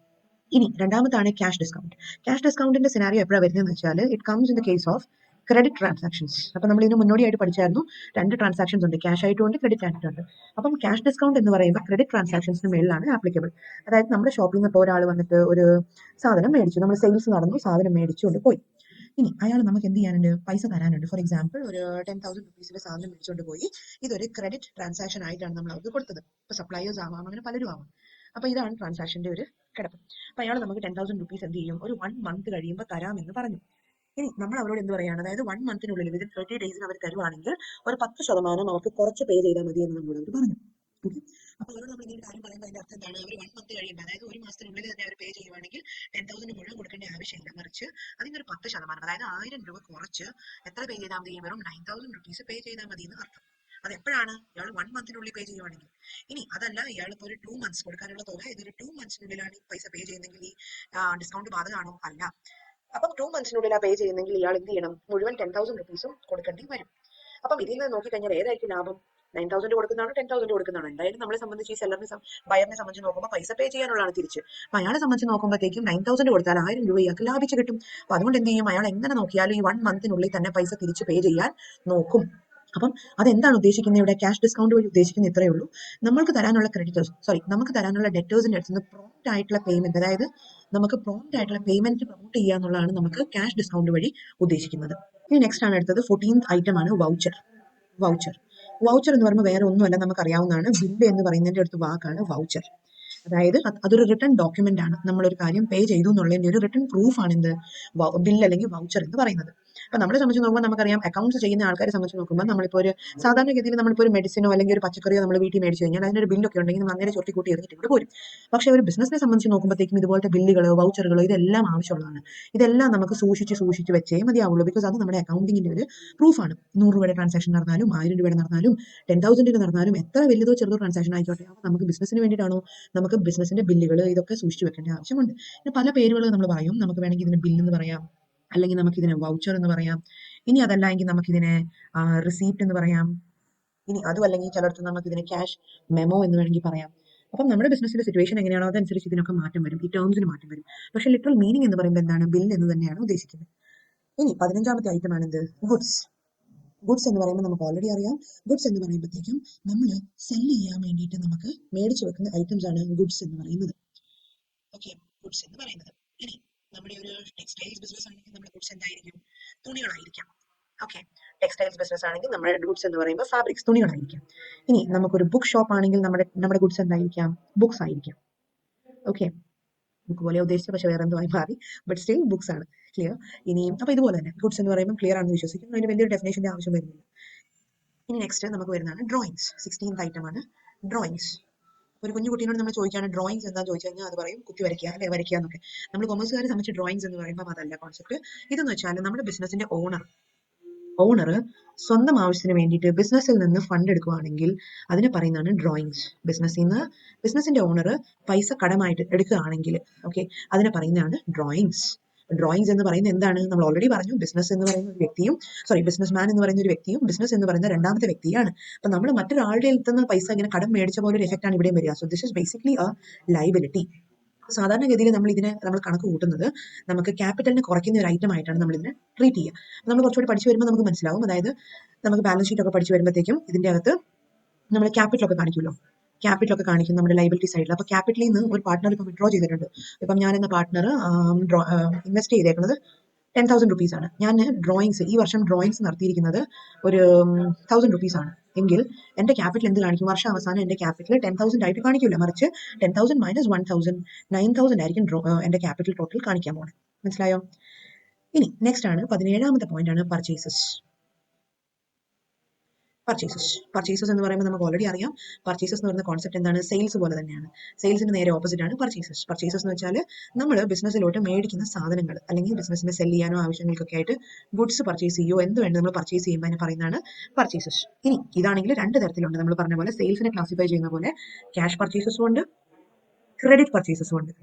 ഇനി രണ്ടാമതാണ് ക്യാഷ് ഡിസ്കൗണ്ട്. ക്യാഷ് ഡിസ്കൗണ്ടിന്റെ സിനാരിയോ എപ്പോഴാണ് വരുന്നതെന്ന് വെച്ചാൽ it comes in the case of credit transactions. അപ്പൊ നമ്മൾ ഇതിന് മുന്നോടിയായിട്ട് പഠിച്ചായിരുന്നു, രണ്ട് ട്രാൻസാക്ഷൻസ് ഉണ്ട്, ക്യാഷ് ആയിട്ടും ഉണ്ട്, ക്രെഡിറ്റ് ആയിട്ടും ഉണ്ട്. അപ്പം ക്യാഷ് ഡിസ്കൗണ്ട് എന്ന് പറയുമ്പോൾ ക്രെഡിറ്റ് ട്രാൻസാക്ഷൻസിന് മേളിലാണ് ആപ്ലിക്കബിൾ. അതായത് നമ്മുടെ ഷോപ്പിൽ നിന്ന് ഇപ്പോൾ ഒരാൾ വന്നിട്ട് ഒരു സാധനം മേടിച്ചു, നമ്മൾ സെയിൽസ് നടന്നു, സാധനം മേടിച്ചുകൊണ്ട് പോയി. ഇനി അയാൾ നമുക്ക് എന്ത് ചെയ്യാനുണ്ട്, പൈസ തരാനുണ്ട്. ഫോർ എക്സാമ്പിൾ ഒരു 10,000 റുപ്പീസിന്റെ സാധനം മേടിച്ചുകൊണ്ട് പോയി, ഇതൊരു ക്രെഡിറ്റ് ട്രാൻസാക്ഷൻ ആയിട്ടാണ് നമ്മൾ അവർക്ക് കൊടുത്തത്. ഇപ്പൊ സപ്ലയേഴ്സ് ആവാം, അങ്ങനെ പലരും ആവാം. അപ്പൊ ഇതാണ് ട്രാൻസാക്ഷന്റെ ഒരു കിടപ്പ്. അപ്പൊ അയാൾ നമുക്ക് 10,000 റുപ്പീസ് എന്ത് ചെയ്യും, ഒരു 1 മന്ത് കഴിയുമ്പോൾ തരാമെന്ന് പറഞ്ഞു. ഇനി നമ്മൾ അവരോട് എന്ത് പറയാണ്, അതായത് 1 മന്തിനുള്ളിൽ വിതിൻ 30 ഡേയ്സിന് അവർ തരുവാണെങ്കിൽ ഒരു 10% അവർക്ക് കുറച്ച് പേ ചെയ്താൽ മതി എന്ന് നമ്മളോട് അവർ പറഞ്ഞു. ഓക്കെ, അപ്പൊ അവരോട് നമ്മൾ ഇങ്ങനെ കാര്യം പറയുമ്പോൾ അതിന്റെ അർത്ഥം എന്താണ്, അവർ 1 മന്ത് കഴിയുമ്പോൾ, അതായത് ഒരു മാസത്തിനുള്ളിൽ തന്നെ അവർ പേ ചെയ്യുവാണെങ്കിൽ 10,000 മുഴുവൻ കൊടുക്കേണ്ട ആവശ്യമില്ല, മറിച്ച് അതിന്റെ ഒരു 10%, അതായത് 1000 രൂപ കുറച്ച് എത്ര പേ ചെയ്താൽ മതി, വെറും 9,000 റുപ്പീസ് പേ ചെയ്താൽ മതി എന്ന് അർത്ഥം. അത് എപ്പോഴാണ്, ഇയാൾ 1 മന്തിനുള്ളിൽ പേ ചെയ്യുവാണെങ്കിൽ. ഇനി അതല്ല, ഇയാൾ ഇപ്പോൾ ഒരു 2 മന്ത്സ് കൊടുക്കാനുള്ള തുക ഇതൊരു 2 മന്ത്സിനുള്ളിലാണ് ഈ പൈസ പേ ചെയ്യുന്നെങ്കിൽ ഈ ഡിസ്കൗണ്ട് ബാധകമാണോ? അല്ല. അപ്പം 2 മന്ത്സിനുള്ളിൽ പേ ചെയ്യുന്നെങ്കിൽ ഇയാൾ എന്ത് ചെയ്യണം, മുഴുവൻ 10,000 റുപ്പീസും കൊടുക്കേണ്ടി വരും. അപ്പം ഇതിൽ നിന്ന് നോക്കിക്കഴിഞ്ഞാൽ ഏതായിരിക്കും ലാഭം, 9,000 കൊടുക്കുന്നതാണോ 10,000 കൊടുക്കുന്നതാണോ? എന്തായാലും നമ്മളെ സംബന്ധിച്ച് ഈ സെല്ലറിനെ ബയറിനെ സംബന്ധിച്ച് നോക്കുമ്പോൾ പൈസ പേ ചെയ്യാനുള്ളതാണ് തിരിച്ച്. അപ്പൊ അയാളെ സംബന്ധിച്ച് നോക്കുമ്പോഴത്തേക്കും 9,000 കൊടുത്താൽ 1000 രൂപ ഇയാൾക്ക് ലാഭിച്ച് കിട്ടും. അപ്പൊ അതുകൊണ്ട് എന്ത് ചെയ്യും, അയാൾ എങ്ങനെ നോക്കിയാലും ഈ 1 മന്തിനുള്ളിൽ തന്നെ പൈസ തിരിച്ച് പേ ചെയ്യാൻ നോക്കും. അപ്പം അതെന്താണ് ഉദ്ദേശിക്കുന്നത് ഇവിടെ, ക്യാഷ് ഡിസ്കൗണ്ട് വഴി ഉദ്ദേശിക്കുന്ന ഇത്രയേ ഉള്ളൂ, നമുക്ക് തരാനുള്ള നമുക്ക് തരാനുള്ള ഡെറ്റേഴ്സിന്റെ അടുത്ത് നിന്ന് പ്രോംപ്റ്റ് ആയിട്ടുള്ള പേയ്മെന്റ്, അതായത് നമുക്ക് പ്രോംപ്റ്റ് ആയിട്ടുള്ള പേയ്മെന്റ് പ്രൊമോട്ട് ചെയ്യുക എന്നുള്ളതാണ് നമുക്ക് ക്യാഷ് ഡിസ്കൗണ്ട് വഴി ഉദ്ദേശിക്കുന്നത്. ഇനി നെക്സ്റ്റ് ആണ് അടുത്തത് 14th ഐറ്റം ആണ് വൗച്ചർ. വൗച്ചർ വൗച്ചർ എന്ന് പറയുമ്പോൾ വേറെ ഒന്നുമല്ല, നമുക്ക് അറിയാവുന്നതാണ്, ബില്ല് എന്ന് പറയുന്നതിന്റെ അടുത്ത് വാക്കാണ് വൗച്ചർ. അതായത് അതൊരു റിട്ടേൺ ഡോക്യുമെന്റ് ആണ്, നമ്മളൊരു കാര്യം പേ ചെയ്തു എന്നുള്ളതിന്റെ ഒരു റിട്ടേൺ പ്രൂഫ് ആണ് എന്ത്, ബില്ല് അല്ലെങ്കിൽ വൗച്ചർ എന്ന് പറയുന്നത്. അപ്പൊ നമ്മളെ സംബന്ധിച്ച് നോക്കുമ്പോൾ നമുക്കറിയാം, അക്കൗണ്ട്സ് ചെയ്യുന്ന ആൾക്കാരെ സംബന്ധിച്ച് നോക്കുമ്പോൾ നമ്മളിപ്പോൾ ഒരു സാധാരണഗതിയിൽ നമ്മളിപ്പോൾ ഒരു മെഡിസിനോ അല്ലെങ്കിൽ ഒരു പച്ചക്കറിയോ നമ്മൾ വീട്ടിൽ മേടിച്ചു കഴിഞ്ഞാൽ അതിനൊരു ബില്ലൊക്കെ ഉണ്ടെങ്കിൽ നമ്മൾ അങ്ങനെ ചുരുട്ടി കൂട്ടി എറിഞ്ഞിട്ട് ഇവിടെ പോരും. പക്ഷേ ഒരു ബിസിനസിനെ സംബന്ധിച്ച് നോക്കുമ്പോഴത്തേക്കും ഇതുപോലത്തെ ബില്ലുകളോ വൗച്ചറുകളോ ഇതെല്ലാം ആവശ്യമുള്ളതാണ്. ഇതെല്ലാം നമുക്ക് സൂക്ഷിച്ച് വെച്ചേ മതിയാവുള്ളൂ, ബിക്കോസ് അത് നമ്മുടെ അക്കൗണ്ടിങ്ങിന്റെ ഒരു പ്രൂഫാണ്. 100 രൂപയുടെ ട്രാൻസാക്ഷൻ നടന്നാലും 1000 രൂപയുടെ നടന്നാലും 10,000 നടന്നാലും എത്ര വലുതോ ചെറുതോ ട്രാൻസാക്ഷൻ ആയിക്കോട്ടെ, അപ്പോൾ നമുക്ക് ബിസിനസിന് വേണ്ടിയിട്ടാണോ, നമുക്ക് ബിസിനസിന്റെ ബില്ലുകൾ ഇതൊക്കെ സൂക്ഷിച്ചു വെക്കേണ്ട ആവശ്യമുണ്ട്. പിന്നെ പല പേരുകൾ നമ്മൾ പറയും, നമുക്ക് വേണമെങ്കിൽ ഇതിന് ബില്ല് എന്ന് പറയാം, അല്ലെങ്കിൽ നമുക്കിതിനെ വൗച്ചർ എന്ന് പറയാം, ഇനി അതല്ല എങ്കിൽ നമുക്കിതിനെ റിസീപ്റ്റ് എന്ന് പറയാം, ഇനി അതും അല്ലെങ്കിൽ ചിലടത്ത് നമുക്കിതിനെ ക്യാഷ് മെമോ എന്ന് വേണമെങ്കിൽ പറയാം. അപ്പം നമ്മുടെ ബിസിനസിന്റെ സിറ്റുവേഷൻ എങ്ങനെയാണോ അതനുസരിച്ച് ഇതിനൊക്കെ മാറ്റം വരും, ഈ ടേംസിന് മാറ്റം വരും. പക്ഷെ ലിറ്ററൽ മീനിങ് എന്ന് പറയുമ്പോൾ എന്താണ്, ബില്ല് എന്ന് തന്നെയാണ് ഉദ്ദേശിക്കുന്നത്. ഇനി 15ാമത്തെ ഐറ്റം ആണ് എന്ത്, ഗുഡ്സ്. ഗുഡ്സ് എന്ന് പറയുമ്പോൾ നമുക്ക് ഓൾറെഡി അറിയാം, ഗുഡ്സ് എന്ന് പറയുമ്പോഴത്തേക്കും നമ്മൾ സെല് ചെയ്യാൻ വേണ്ടിയിട്ട് നമുക്ക് മേടിച്ചു വെക്കുന്ന ഐറ്റംസ് ആണ് ഗുഡ്സ് എന്ന് പറയുന്നത്. ഓക്കെ, ഗുഡ്സ് എന്ന് പറയുന്നത്. ഇനി നമ്മുടെ ഒരു ടെക്സ്റ്റൈൽസ് ബിസിനസ് ആണെങ്കിൽ നമ്മുടെ ഗുഡ്സ് എന്തായിരിക്കും, തുണികളായിരിക്കാം. ഓക്കെ, ടെക്സ്റ്റൈൽസ് ബിസിനസ് ആണെങ്കിൽ നമ്മുടെ ഗുഡ്സ് എന്ന് പറയുമ്പോൾ ഫാബ്രിക്സ്, തുണികളായിരിക്കാം. ഇനി നമുക്കൊരു ബുക്ക് ഷോപ്പ് ആണെങ്കിൽ നമ്മുടെ ഗുഡ്സ് എന്തായിരിക്കാം, ബുക്സ് ആയിരിക്കാം. ഓക്കെ, ബുക്ക് പോലെ ഉദ്ദേശിച്ചത്, പക്ഷെ വേറെ എന്തോ ആയി മാറി, ബട്ട് സ്റ്റിൽ ബുക്സ് ആണ്. ക്ലിയർ? ഇനിയും അപ്പൊ ഇതുപോലെ തന്നെ ഗുഡ്സ് എന്ന് പറയുമ്പോൾ ക്ലിയർ ആണെന്ന് വിശ്വസിക്കുന്നു, അതിന് വലിയൊരു ഡെഫിനേഷന്റെ ആവശ്യം വരുന്നില്ല. ഇനി നെക്സ്റ്റ് നമുക്ക് വരുന്നതാണ് ഡ്രോയിങ്സ്. 16th ഐറ്റം ആണ് ഡ്രോയിങ്സ്. ഒരു കുഞ്ഞു കുട്ടീനോട് നമ്മൾ ചോദിക്കുകയാണ് ഡ്രോയിങ്സ് എന്താ ചോദിച്ചു കഴിഞ്ഞാൽ അത് പറയും കുത്തി വരയ്ക്കുക അല്ലെ, വരയ്ക്കുക എന്നൊക്കെ. നമ്മൾ കൊമേഴ്സുകാരെ സംബന്ധിച്ച് ഡ്രോയിങ്സ് എന്ന് പറയുമ്പോൾ അതല്ല കോൺസെപ്റ്റ്. ഇതെന്ന് വെച്ചാൽ നമ്മുടെ ബിസിനസിന്റെ ഓണർ സ്വന്തം ആവശ്യത്തിന് വേണ്ടിയിട്ട് ബിസിനസ്സിൽ നിന്ന് ഫണ്ട് എടുക്കുകയാണെങ്കിൽ അതിനെ പറയുന്നതാണ് ഡ്രോയിങ്സ്. ബിസിനസിന്റെ ഓണർ പൈസ കടമായിട്ട് എടുക്കുകയാണെങ്കിൽ ഓക്കെ, അതിനെ പറയുന്നതാണ് ഡ്രോയിങ്സ്. ഡ്രോയിങ്സ് എന്ന് പറയുന്നത് എന്താണ്, നമ്മൾ ഓൾറെഡി പറഞ്ഞു, ബിസിനസ് എന്ന് പറയുന്ന ഒരു വ്യക്തിയും ബിസിനസ് മാൻ എന്ന് പറയുന്ന ഒരു വ്യക്തിയും ബിസിനസ് എന്ന് പറയുന്ന രണ്ടാമത്തെ വ്യക്തിയാണ്. അപ്പൊ നമ്മൾ മറ്റൊരാളുടെ നിന്ന് പൈസ ഇങ്ങനെ കടം മേടിച്ച പോലെ ഒരു എഫക്റ്റ് ആണ് ഇവിടെയും വരിക. So this is basically A liability. സാധാരണഗതിയിൽ നമ്മൾ കണക്ക് കൂട്ടുന്നത് നമുക്ക് ക്യാപിറ്റലിനെ കുറയ്ക്കുന്ന ഒരു ഐറ്റം ആയിട്ടാണ് നമ്മൾ ഇതിനെ ട്രീറ്റ് ചെയ്യുക. നമ്മൾ കുറച്ചുകൂടി പഠിച്ചു വരുമ്പോൾ നമുക്ക് മനസ്സിലാവും. അതായത് നമുക്ക് ബാലൻസ് ഷീറ്റ് ഒക്കെ പഠിച്ചു വരുമ്പോഴത്തേക്കും ഇതിന്റെ അകത്ത് നമ്മൾ ക്യാപിറ്റലൊക്കെ കാണിക്കുമല്ലോ, ക്യാപിറ്റലൊക്കെ കാണിക്കും നമ്മുടെ ലൈബിലിറ്റി സൈഡിൽ. അപ്പോൾ ക്യാപിറ്റലിൽ നിന്ന് ഒരു പാർട്ട്ണർ ഇപ്പോൾ വിഡ്രോ ചെയ്തിട്ടുണ്ട്. ഇപ്പം ഞാൻ എന്ന പാർട്ട്ണർ ഇൻവെസ്റ്റ് ചെയ്തേക്കുന്നത് 10,000 rupees ആണ്. ഞാൻ ഈ വർഷം ഡ്രോയിങ്സ് നടത്തിയിരിക്കുന്നത് ഒരു 1,000 rupees ആണ് എങ്കിൽ എൻ്റെ ക്യാപിറ്റൽ എന്ത് കാണിക്കും? വർഷം അവസാനം എൻ്റെ ക്യാപിറ്റൽ 10,000 ആയിട്ട് കാണിക്കില്ല, മറിച്ച് 10,000 മൈനസ് 1,000 9,000 ആയിരിക്കും എൻ്റെ ക്യാപിറ്റൽ ടോട്ടൽ കാണിക്കാൻ പോണേ. മനസ്സിലായോ? ഇനി നെക്സ്റ്റ് ആണ് 17ാമത്തെ പോയിന്റ് ആണ് പർച്ചേസസ്. പർച്ചേസസ് എന്ന് പറയുമ്പോൾ നമുക്ക് ഓൾറെഡി അറിയാം. പർച്ചേസസ് എന്ന് പറയുന്ന കോൺസെപ്റ്റ് എന്താണ്? സെയിൽസ് പോലെ തന്നെയാണ്. സെയിൽസിന് നേരെ ഓപ്പോസിറ്റ് ആണ് പർച്ചേസസ്. പർച്ചേസസ് എന്ന് വെച്ചാൽ നമ്മൾ ബിസിനസ്സിലോട്ട് മേടിക്കുന്ന സാധനങ്ങൾ, അല്ലെങ്കിൽ ബിസിനസ്സിനെ സെല് ചെയ്യാനോ ആവശ്യങ്ങൾക്കൊക്കെ ആയിട്ട് ഗുഡ്സ് പർച്ചേസ് ചെയ്യോ എന്ത് വേണ്ടി നമ്മൾ പർച്ചേസ് ചെയ്യുമ്പോൾ അതിനെ പറയുന്നതാണ് പർച്ചേസസ്. ഇനി ഇതാണെങ്കിൽ രണ്ട് തരത്തിലുണ്ട്. നമ്മൾ പറഞ്ഞ പോലെ സെയിൽസിനെ ക്ലാസിഫൈ ചെയ്യുന്ന പോലെ ക്യാഷ് പർച്ചേസസും ഉണ്ട്, ക്രെഡിറ്റ് പർച്ചേസസും ഉണ്ട്.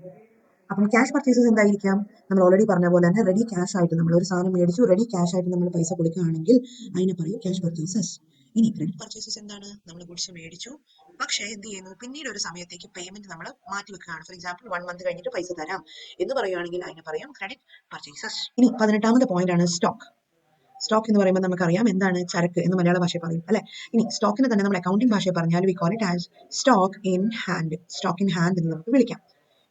അപ്പം ക്യാഷ് പർച്ചേസസ് എന്തായിരിക്കാം? നമ്മൾ ഓൾറെഡി പറഞ്ഞ പോലെ തന്നെ റെഡി ക്യാഷ് ആയിട്ട് നമ്മൾ ഒരു സാധനം മേടിച്ചു, റെഡി ക്യാഷ് ആയിട്ട് നമ്മൾ പൈസ കൊടുക്കുകയാണെങ്കിൽ അതിനെ പറയും ക്യാഷ് പർച്ചേസസ്. ഇനി ക്രെഡിറ്റ് പർച്ചേസസ് എന്താണ്? നമ്മൾ ഗുഡ്സ് മേടിച്ചു, പക്ഷേ എന്ത് ചെയ്യുന്നു, പിന്നീട് ഒരു സമയത്തേക്ക് പേയ്മെന്റ് നമ്മൾ മാറ്റി വെക്കുകയാണ്. ഫോർ എക്സാമ്പിൾ 1 month കഴിഞ്ഞിട്ട് പൈസ തരാം എന്ന് പറയുകയാണെങ്കിൽ അതിനെ പറയാം ക്രെഡിറ്റ് പർച്ചേസസ്. ഇനി 18ാമത്തെ പോയിന്റ് ആണ് സ്റ്റോക്ക്. സ്റ്റോക്ക് എന്ന് പറയുമ്പോൾ നമുക്കറിയാം എന്താണ്? ചരക്ക് എന്ന് മലയാള ഭാഷയിൽ പറയും അല്ലെ. ഇനി സ്റ്റോക്കിന് തന്നെ നമ്മൾ അക്കൗണ്ടിംഗ് ഭാഷയിൽ പറഞ്ഞാൽ we call it as stock in hand. Stock in hand എന്ന് നമുക്ക് വിളിക്കാം.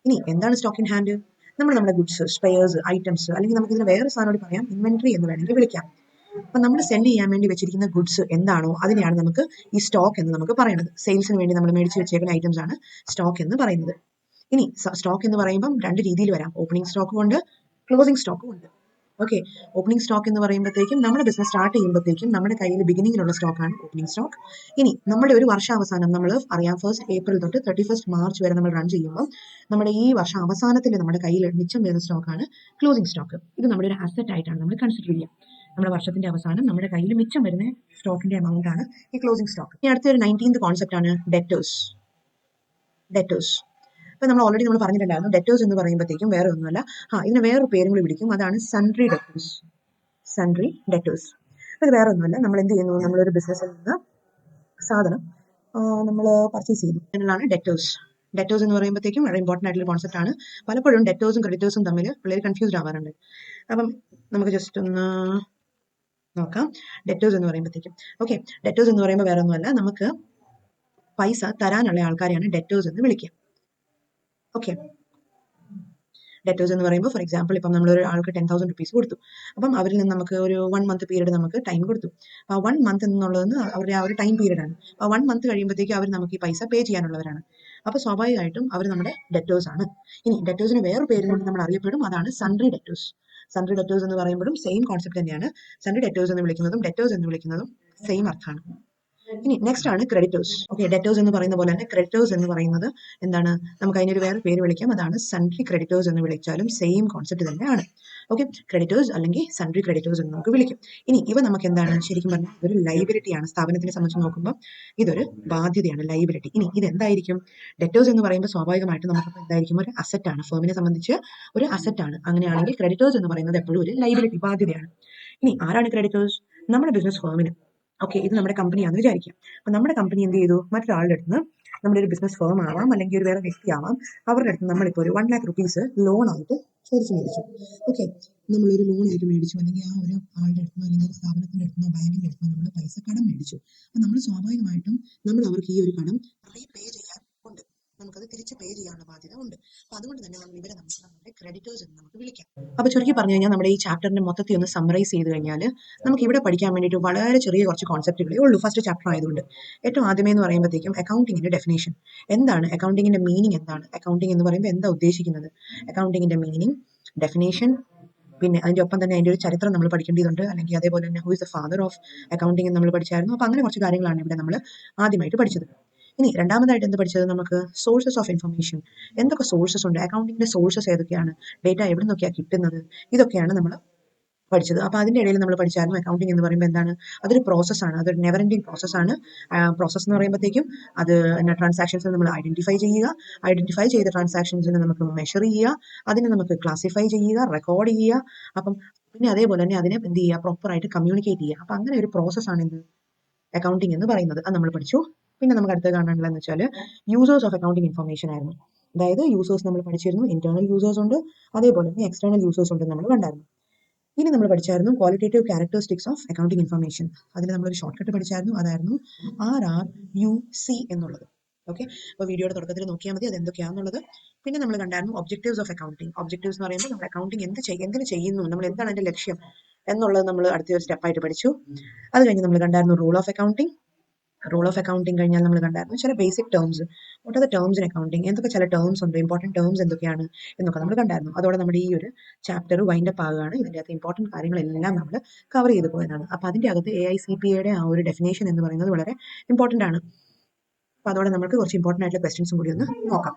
ഇനി എന്താണ് സ്റ്റോക്ക് ഇൻ ഹാൻഡ്? നമ്മുടെ ഗുഡ്സ്, സ്പെയർസ്, ഐറ്റംസ്, അല്ലെങ്കിൽ നമുക്ക് ഇതിന് വേറെ സാധനം പറയാം ഇൻവെന്ററി എന്ന് വേണമെങ്കിൽ വിളിക്കാം. അപ്പൊ നമ്മൾ സെല് ചെയ്യാൻ വേണ്ടി വെച്ചിരിക്കുന്ന ഗുഡ്സ് എന്താണോ അതിനെയാണ് നമുക്ക് ഈ സ്റ്റോക്ക് എന്ന് നമുക്ക് പറയുന്നത്. സെയിൽസിന് വേണ്ടി നമ്മൾ മേടിച്ച് വെച്ചേക്കുന്ന ഐറ്റംസ് ആണ് സ്റ്റോക്ക് എന്ന് പറയുന്നത്. ഇനി സ്റ്റോക്ക് എന്ന് പറയുമ്പം രണ്ട് രീതിയിൽ വരാം. ഓപ്പണിംഗ് സ്റ്റോക്കും ഉണ്ട്, ക്ലോസിംഗ് സ്റ്റോക്കും ഉണ്ട്. ഓക്കെ, ഓപ്പണിംഗ് സ്റ്റോക്ക് എന്ന് പറയുമ്പോഴത്തേക്കും നമ്മുടെ ബിസിനസ് സ്റ്റാർട്ട് ചെയ്യുമ്പോഴത്തേക്കും നമ്മുടെ കയ്യിൽ ബിഗിനിങ്ങിലുള്ള സ്റ്റോക്കാണ് ഓപ്പണിംഗ് സ്റ്റോക്ക്. ഇനി നമ്മുടെ ഒരു വർഷാവസാനം നമ്മൾ അറിയാം 1st April തൊട്ട് 31st March വരെ നമ്മൾ റൺ ചെയ്യുമ്പോൾ നമ്മുടെ ഈ വർഷം അവസാനത്തിൽ നമ്മുടെ കയ്യിൽ മിച്ചം വരുന്ന സ്റ്റോക്കാണ് ക്ലോസിംഗ് സ്റ്റോക്ക്. ഇത് നമ്മുടെ ഒരു അസറ്റ് ആയിട്ടാണ് നമ്മൾ കൺസിഡർ ചെയ്യുക. നമ്മുടെ വർഷത്തിന്റെ അവസാനം നമ്മുടെ കയ്യിൽ മിച്ചം വരുന്ന സ്റ്റോക്കിന്റെ എമൗണ്ട് ആണ് ഈ ക്ലോസിംഗ് സ്റ്റോക്ക്. ഇനി അടുത്ത ഒരു 19th കോൺസെപ്റ്റ് ആണ് ഡെറ്റേഴ്സ്. ഇപ്പൊ നമ്മൾ ഓൾറെഡി പറഞ്ഞിട്ടുണ്ടായിരുന്നു ഡെറ്റേഴ്സ് എന്ന് പറയുമ്പോഴത്തേക്കും വേറെ ഒന്നുമല്ല, ഇതിന് വേറൊരു പേരും കൂടി വിളിക്കും, അതാണ് സൺട്രി ഡെറ്റേഴ്സ്. അത് വേറെ ഒന്നുമല്ല, നമ്മൾ എന്ത് ചെയ്യുന്നു, നമ്മളൊരു ബിസിനസ്സിൽ നിന്ന് സാധനം നമ്മൾ പർച്ചേസ് ചെയ്യുന്നു എന്നതാണ് ഡെറ്റേഴ്സ്. ഡെറ്റേഴ്സ് എന്ന് പറയുമ്പോഴത്തേക്കും വളരെ ഇമ്പോർട്ടൻ്റ് ആയിട്ടുള്ള കോൺസെപ്റ്റ് ആണ്. പലപ്പോഴും ഡെറ്റേഴ്സും ക്രെഡിറ്റേഴ്സും തമ്മിൽ വളരെ കൺഫ്യൂസ്ഡ് ആവാറുണ്ട്. അപ്പം നമുക്ക് ജസ്റ്റ് ഒന്ന് നോക്കാം. ഡെറ്റേഴ്സ് എന്ന് പറയുമ്പോഴത്തേക്കും ഡെറ്റേഴ്സ് എന്ന് പറയുമ്പോൾ വേറെ ഒന്നുമല്ല, നമുക്ക് പൈസ തരാനുള്ള ആൾക്കാരെയാണ് ഡെറ്റേഴ്സ് എന്ന് വിളിക്കുക. ഡെറ്റേഴ്സ് എന്ന് പറയുമ്പോൾ ഫോർ എക്സാമ്പിൾ ഇപ്പം നമ്മൾ ഒരാൾക്ക് 10,000 rupees കൊടുത്തു. അപ്പം അവരിൽ നിന്ന് നമുക്ക് ഒരു 1 month പീരീഡ് നമുക്ക് ടൈം കൊടുത്തു. ആ 1 month എന്നുള്ളത് അവരുടെ ആ ഒരു ടൈം പീരീഡ് ആണ്. ആ 1 month കഴിയുമ്പോഴത്തേക്കും അവർ നമുക്ക് ഈ പൈസ പേ ചെയ്യാനുള്ളവരാണ്. അപ്പോൾ സ്വാഭാവികമായിട്ടും അവർ നമ്മുടെ ഡെറ്റേഴ്സ് ആണ്. ഇനി ഡെറ്റേഴ്സിന് വേറൊരു പേര് കൊണ്ട് നമ്മൾ അറിയപ്പെടും, അതാണ് സൺട്രി ഡെറ്റേഴ്സ്. സൺട്രി ഡെറ്റേഴ്സ് എന്ന് പറയുമ്പോഴും സെയിം കോൺസെപ്റ്റ് തന്നെയാണ്. സൺട്രി ഡെറ്റേഴ്സ് എന്ന് വിളിക്കുന്നതും ഡെറ്റേഴ്സ് എന്ന് വിളിക്കുന്നതും സെയിം അർത്ഥമാണ്. ഇനി നെക്സ്റ്റ് ആണ് ക്രെഡിറ്റേഴ്സ്. ഡെറ്റേഴ്സ് എന്ന് പറയുന്ന പോലെ തന്നെ ക്രെഡിറ്റേഴ്സ് എന്ന് പറയുന്നത് എന്താണ്? നമുക്ക് അതിനൊരു വേറെ പേര് വിളിക്കാം, അതാണ് സൺട്രി ക്രെഡിറ്റേഴ്സ് എന്ന് വിളിച്ചാലും സെയിം കോൺസെപ്റ്റ് തന്നെയാണ്. ക്രെഡിറ്റേഴ്സ് അല്ലെങ്കിൽ സൺട്രി ക്രെഡിറ്റേഴ്സ് എന്ന് നമുക്ക് വിളിക്കും. ഇനി ഇവ നമുക്ക് എന്താണ്? ശരിക്കും പറഞ്ഞാൽ ഇതൊരു ലൈബിലിറ്റിയാണ്. സ്ഥാപനത്തിനെ സംബന്ധിച്ച് നോക്കുമ്പോൾ ഇതൊരു ബാധ്യതയാണ്, ലൈബിലിറ്റി. ഇനി ഇതെന്തായിരിക്കും? ഡെറ്റേഴ്സ് എന്ന് പറയുമ്പോൾ സ്വാഭാവികമായിട്ട് നമുക്ക് എന്തായിരിക്കും? ഒരു അസറ്റ് ആണ്, ഫേമിനെ സംബന്ധിച്ച് ഒരു അസറ്റ് ആണ്. അങ്ങനെയാണെങ്കിൽ ക്രെഡിറ്റേഴ്സ് എന്ന് പറയുന്നത് എപ്പോഴും ഒരു ലൈബിലിറ്റി, ബാധ്യതയാണ്. ഇനി ആരാണ് ക്രെഡിറ്റേഴ്സ്? നമ്മുടെ ബിസിനസ് ഫേമിന്. ഇത് നമ്മുടെ കമ്പനിയാണെന്ന് വിചാരിക്കാം. അപ്പൊ നമ്മുടെ കമ്പനി എന്ത് ചെയ്തു? മറ്റൊരാളുടെ അടുത്ത്, നമ്മുടെ ഒരു ബിസിനസ് ഫേം ആവാം അല്ലെങ്കിൽ ഒരു വേറെ വ്യക്തി ആവാം, അവരുടെ അടുത്ത് നമ്മളിപ്പോൾ ഒരു 1 lakh rupees ലോൺ ആയിട്ട് ചോദിച്ചു മേടിച്ചു. നമ്മളൊരു ലോൺ ആയിട്ട് മേടിച്ചു, അല്ലെങ്കിൽ ആ ഒരു ആളുടെ അടുത്തോ അല്ലെങ്കിൽ സ്ഥാപനത്തിന്റെ അടുത്തോ ബാങ്കിന്റെ അടുത്തോ നമ്മൾ പൈസ കടം മേടിച്ചു. അപ്പൊ നമ്മൾ സ്വാഭാവികമായിട്ടും നമ്മൾ അവർക്ക് ഈ ഒരു കടം റീപേ ചെയ്യാൻ ഉണ്ട്, നമുക്കത് തിരിച്ച് പേ ചെയ്യാനുള്ള ബാധ്യത ഉണ്ട്. അപ്പൊ അതുകൊണ്ട് തന്നെ ഇവരെ നമ്മുടെ ക്രെഡിറ്റേഴ്സ് എന്ന് നമുക്ക് വിളിക്കാം. അപ്പൊ ചുരുക്കി പറഞ്ഞു കഴിഞ്ഞാൽ നമ്മുടെ ഈ ചാപ്റ്ററിന്റെ മൊത്തത്തിൽ ഒന്ന് സമ്മറൈസ് ചെയ്ത് കഴിഞ്ഞാൽ നമുക്ക് ഇവിടെ പഠിക്കാൻ വേണ്ടിയിട്ട് വളരെ ചെറിയ കുറച്ച് കോൺസെപ്റ്റുകളേ ഉള്ളൂ, ഫസ്റ്റ് ചാപ്റ്റർ ആയതുകൊണ്ട്. ഏറ്റവും ആദ്യമേ എന്ന് പറയുമ്പോഴത്തേക്കും അക്കൗണ്ടിങ്ങിന്റെ ഡെഫിനേഷൻ എന്താണ്, അക്കൗണ്ടിങ്ങിന്റെ മീനിങ് എന്താണ്, അക്കൗണ്ടിങ് എന്ന് പറയുമ്പോൾ എന്താ ഉദ്ദേശിക്കുന്നത്, അക്കൗണ്ടിങ്ങിന്റെ മീനിങ്, ഡെഫിനേഷൻ, പിന്നെ അതിന്റെ ഒപ്പം തന്നെ അതിന്റെ ഒരു ചരിത്രം നമ്മൾ പഠിക്കേണ്ടതുണ്ട്, അല്ലെങ്കിൽ അതേപോലെ തന്നെ who is the father of accounting നമ്മൾ പഠിച്ചായിരുന്നു. അപ്പൊ അങ്ങനെ കുറച്ച് കാര്യങ്ങളാണ് ഇവിടെ നമ്മൾ ആദ്യമായിട്ട് പഠിച്ചത്. ഇനി രണ്ടാമതായിട്ട് എന്ത് പഠിച്ചത്? നമുക്ക് സോഴ്സസ് ഓഫ് ഇൻഫർമേഷൻ, എന്തൊക്കെ സോഴ്സസ് ഉണ്ട്, അക്കൗണ്ടിങ്ങിന്റെ സോഴ്സസ് ഏതൊക്കെയാണ്, ഡേറ്റ എവിടെ നിന്നൊക്കെയാണ് കിട്ടുന്നത്, ഇതൊക്കെയാണ് നമ്മൾ പഠിച്ചത്. അപ്പൊ അതിന്റെ ഇടയിൽ നമ്മൾ പഠിച്ചായിരുന്നു അക്കൗണ്ടിങ് എന്ന് പറയുമ്പോൾ എന്താണ്? അതൊരു പ്രോസസ്സാണ്, അതൊരു നെവർ എൻഡിങ് പ്രോസസ്സാണ്. പ്രോസസ് എന്ന് പറയുമ്പോഴത്തേക്കും അത് ട്രാൻസാക്ഷൻസ് നമ്മൾ ഐഡന്റിഫൈ ചെയ്ത ട്രാൻസാക്ഷൻസിനെ നമുക്ക് മെഷർ ചെയ്യുക, അതിനെ നമുക്ക് ക്ലാസിഫൈ ചെയ്യുക, റെക്കോർഡ് ചെയ്യുക. അപ്പം പിന്നെ അതേപോലെ തന്നെ അതിനെ എന്ത് ചെയ്യുക? പ്രോപ്പറായിട്ട് കമ്മ്യൂണിക്കേറ്റ് ചെയ്യുക. അപ്പൊ അങ്ങനെ ഒരു പ്രോസസ്സാണ് എന്ത്? അക്കൗണ്ടിങ് എന്ന് പറയുന്നത്. അത് നമ്മൾ പഠിച്ചു. പിന്നെ നമുക്ക് അടുത്ത് കാണാനുള്ളതെന്ന് വെച്ചാൽ യൂസേഴ്സ് ഓഫ് അക്കൗണ്ടിങ് ഇൻഫർമേഷൻ ആയിരുന്നു. അതായത് യൂസേഴ്സ് നമ്മൾ പഠിച്ചിരുന്നു, ഇന്റേണൽ യൂസേഴ്സ് ഉണ്ട്, അതേപോലെ തന്നെ എക്സ്റ്റേണൽ യൂസേഴ്സ് ഉണ്ട് നമ്മൾ കണ്ടായിരുന്നു. ഇനി നമ്മൾ പഠിച്ചായിരുന്നു qualitative characteristics of accounting information. അതിൽ നമ്മളൊരു ഷോർട്ട് കട്ട് പഠിച്ചായിരുന്നു, അതായിരുന്നു RRUC എന്നുള്ളത്. ഓക്കെ, അപ്പോൾ വീഡിയോയുടെ തുടക്കത്തിൽ നോക്കിയാൽ മതി അത് എന്തൊക്കെയാണെന്നുള്ളത്. പിന്നെ നമ്മൾ കണ്ടായിരുന്നു ഒബ്ജക്റ്റീവ്സ് ഓഫ് അക്കൗണ്ടിംഗ്. ഒബ്ജക്റ്റീവ്സ് എന്ന് പറയുമ്പോൾ നമ്മൾ അക്കൗണ്ടിംഗ് എന്തിനു ചെയ്യുന്നു, നമ്മൾ എന്താണ് അതിന്റെ ലക്ഷ്യം എന്നുള്ളത് നമ്മൾ അടുത്ത സ്റ്റെപ്പായിട്ട് പഠിച്ചു. അത് കഴിഞ്ഞ് നമ്മൾ കണ്ടായിരുന്നു rule of accounting. Rule of accounting കഴിഞ്ഞാൽ നമ്മൾ കണ്ടായിരുന്നു ചില basic terms, what are the terms in accounting, എന്തൊക്കെ ചില ടേംസ് ഉണ്ട്, ഇമ്പോർട്ടൻറ്റ് ടേംസ് എന്തൊക്കെയാണ് എന്നൊക്കെ നമ്മൾ കണ്ടായിരുന്നു. അതോടെ നമ്മുടെ ഈ ഒരു ചാപ്റ്റർ വൈൻഡ് അപ്പ് ആകുകയാണ്. ഇതിൻ്റെ അകത്ത് ഇമ്പോർട്ടൻറ്റ് കാര്യങ്ങളെല്ലാം നമ്മൾ കവർ ചെയ്ത് പോയതാണ്. അപ്പോൾ അതിൻ്റെ അകത്ത് AICPA ആ ഒരു ഡെഫിനേഷൻ എന്ന് പറയുന്നത് വളരെ ഇമ്പോർട്ടൻ്റ് ആണ്. അപ്പോൾ അതോടെ നമുക്ക് കുറച്ച് ഇമ്പോർട്ടൻ്റ് ആയിട്ടുള്ള ക്വസ്റ്റ്യൻസും കൂടി ഒന്ന് നോക്കാം.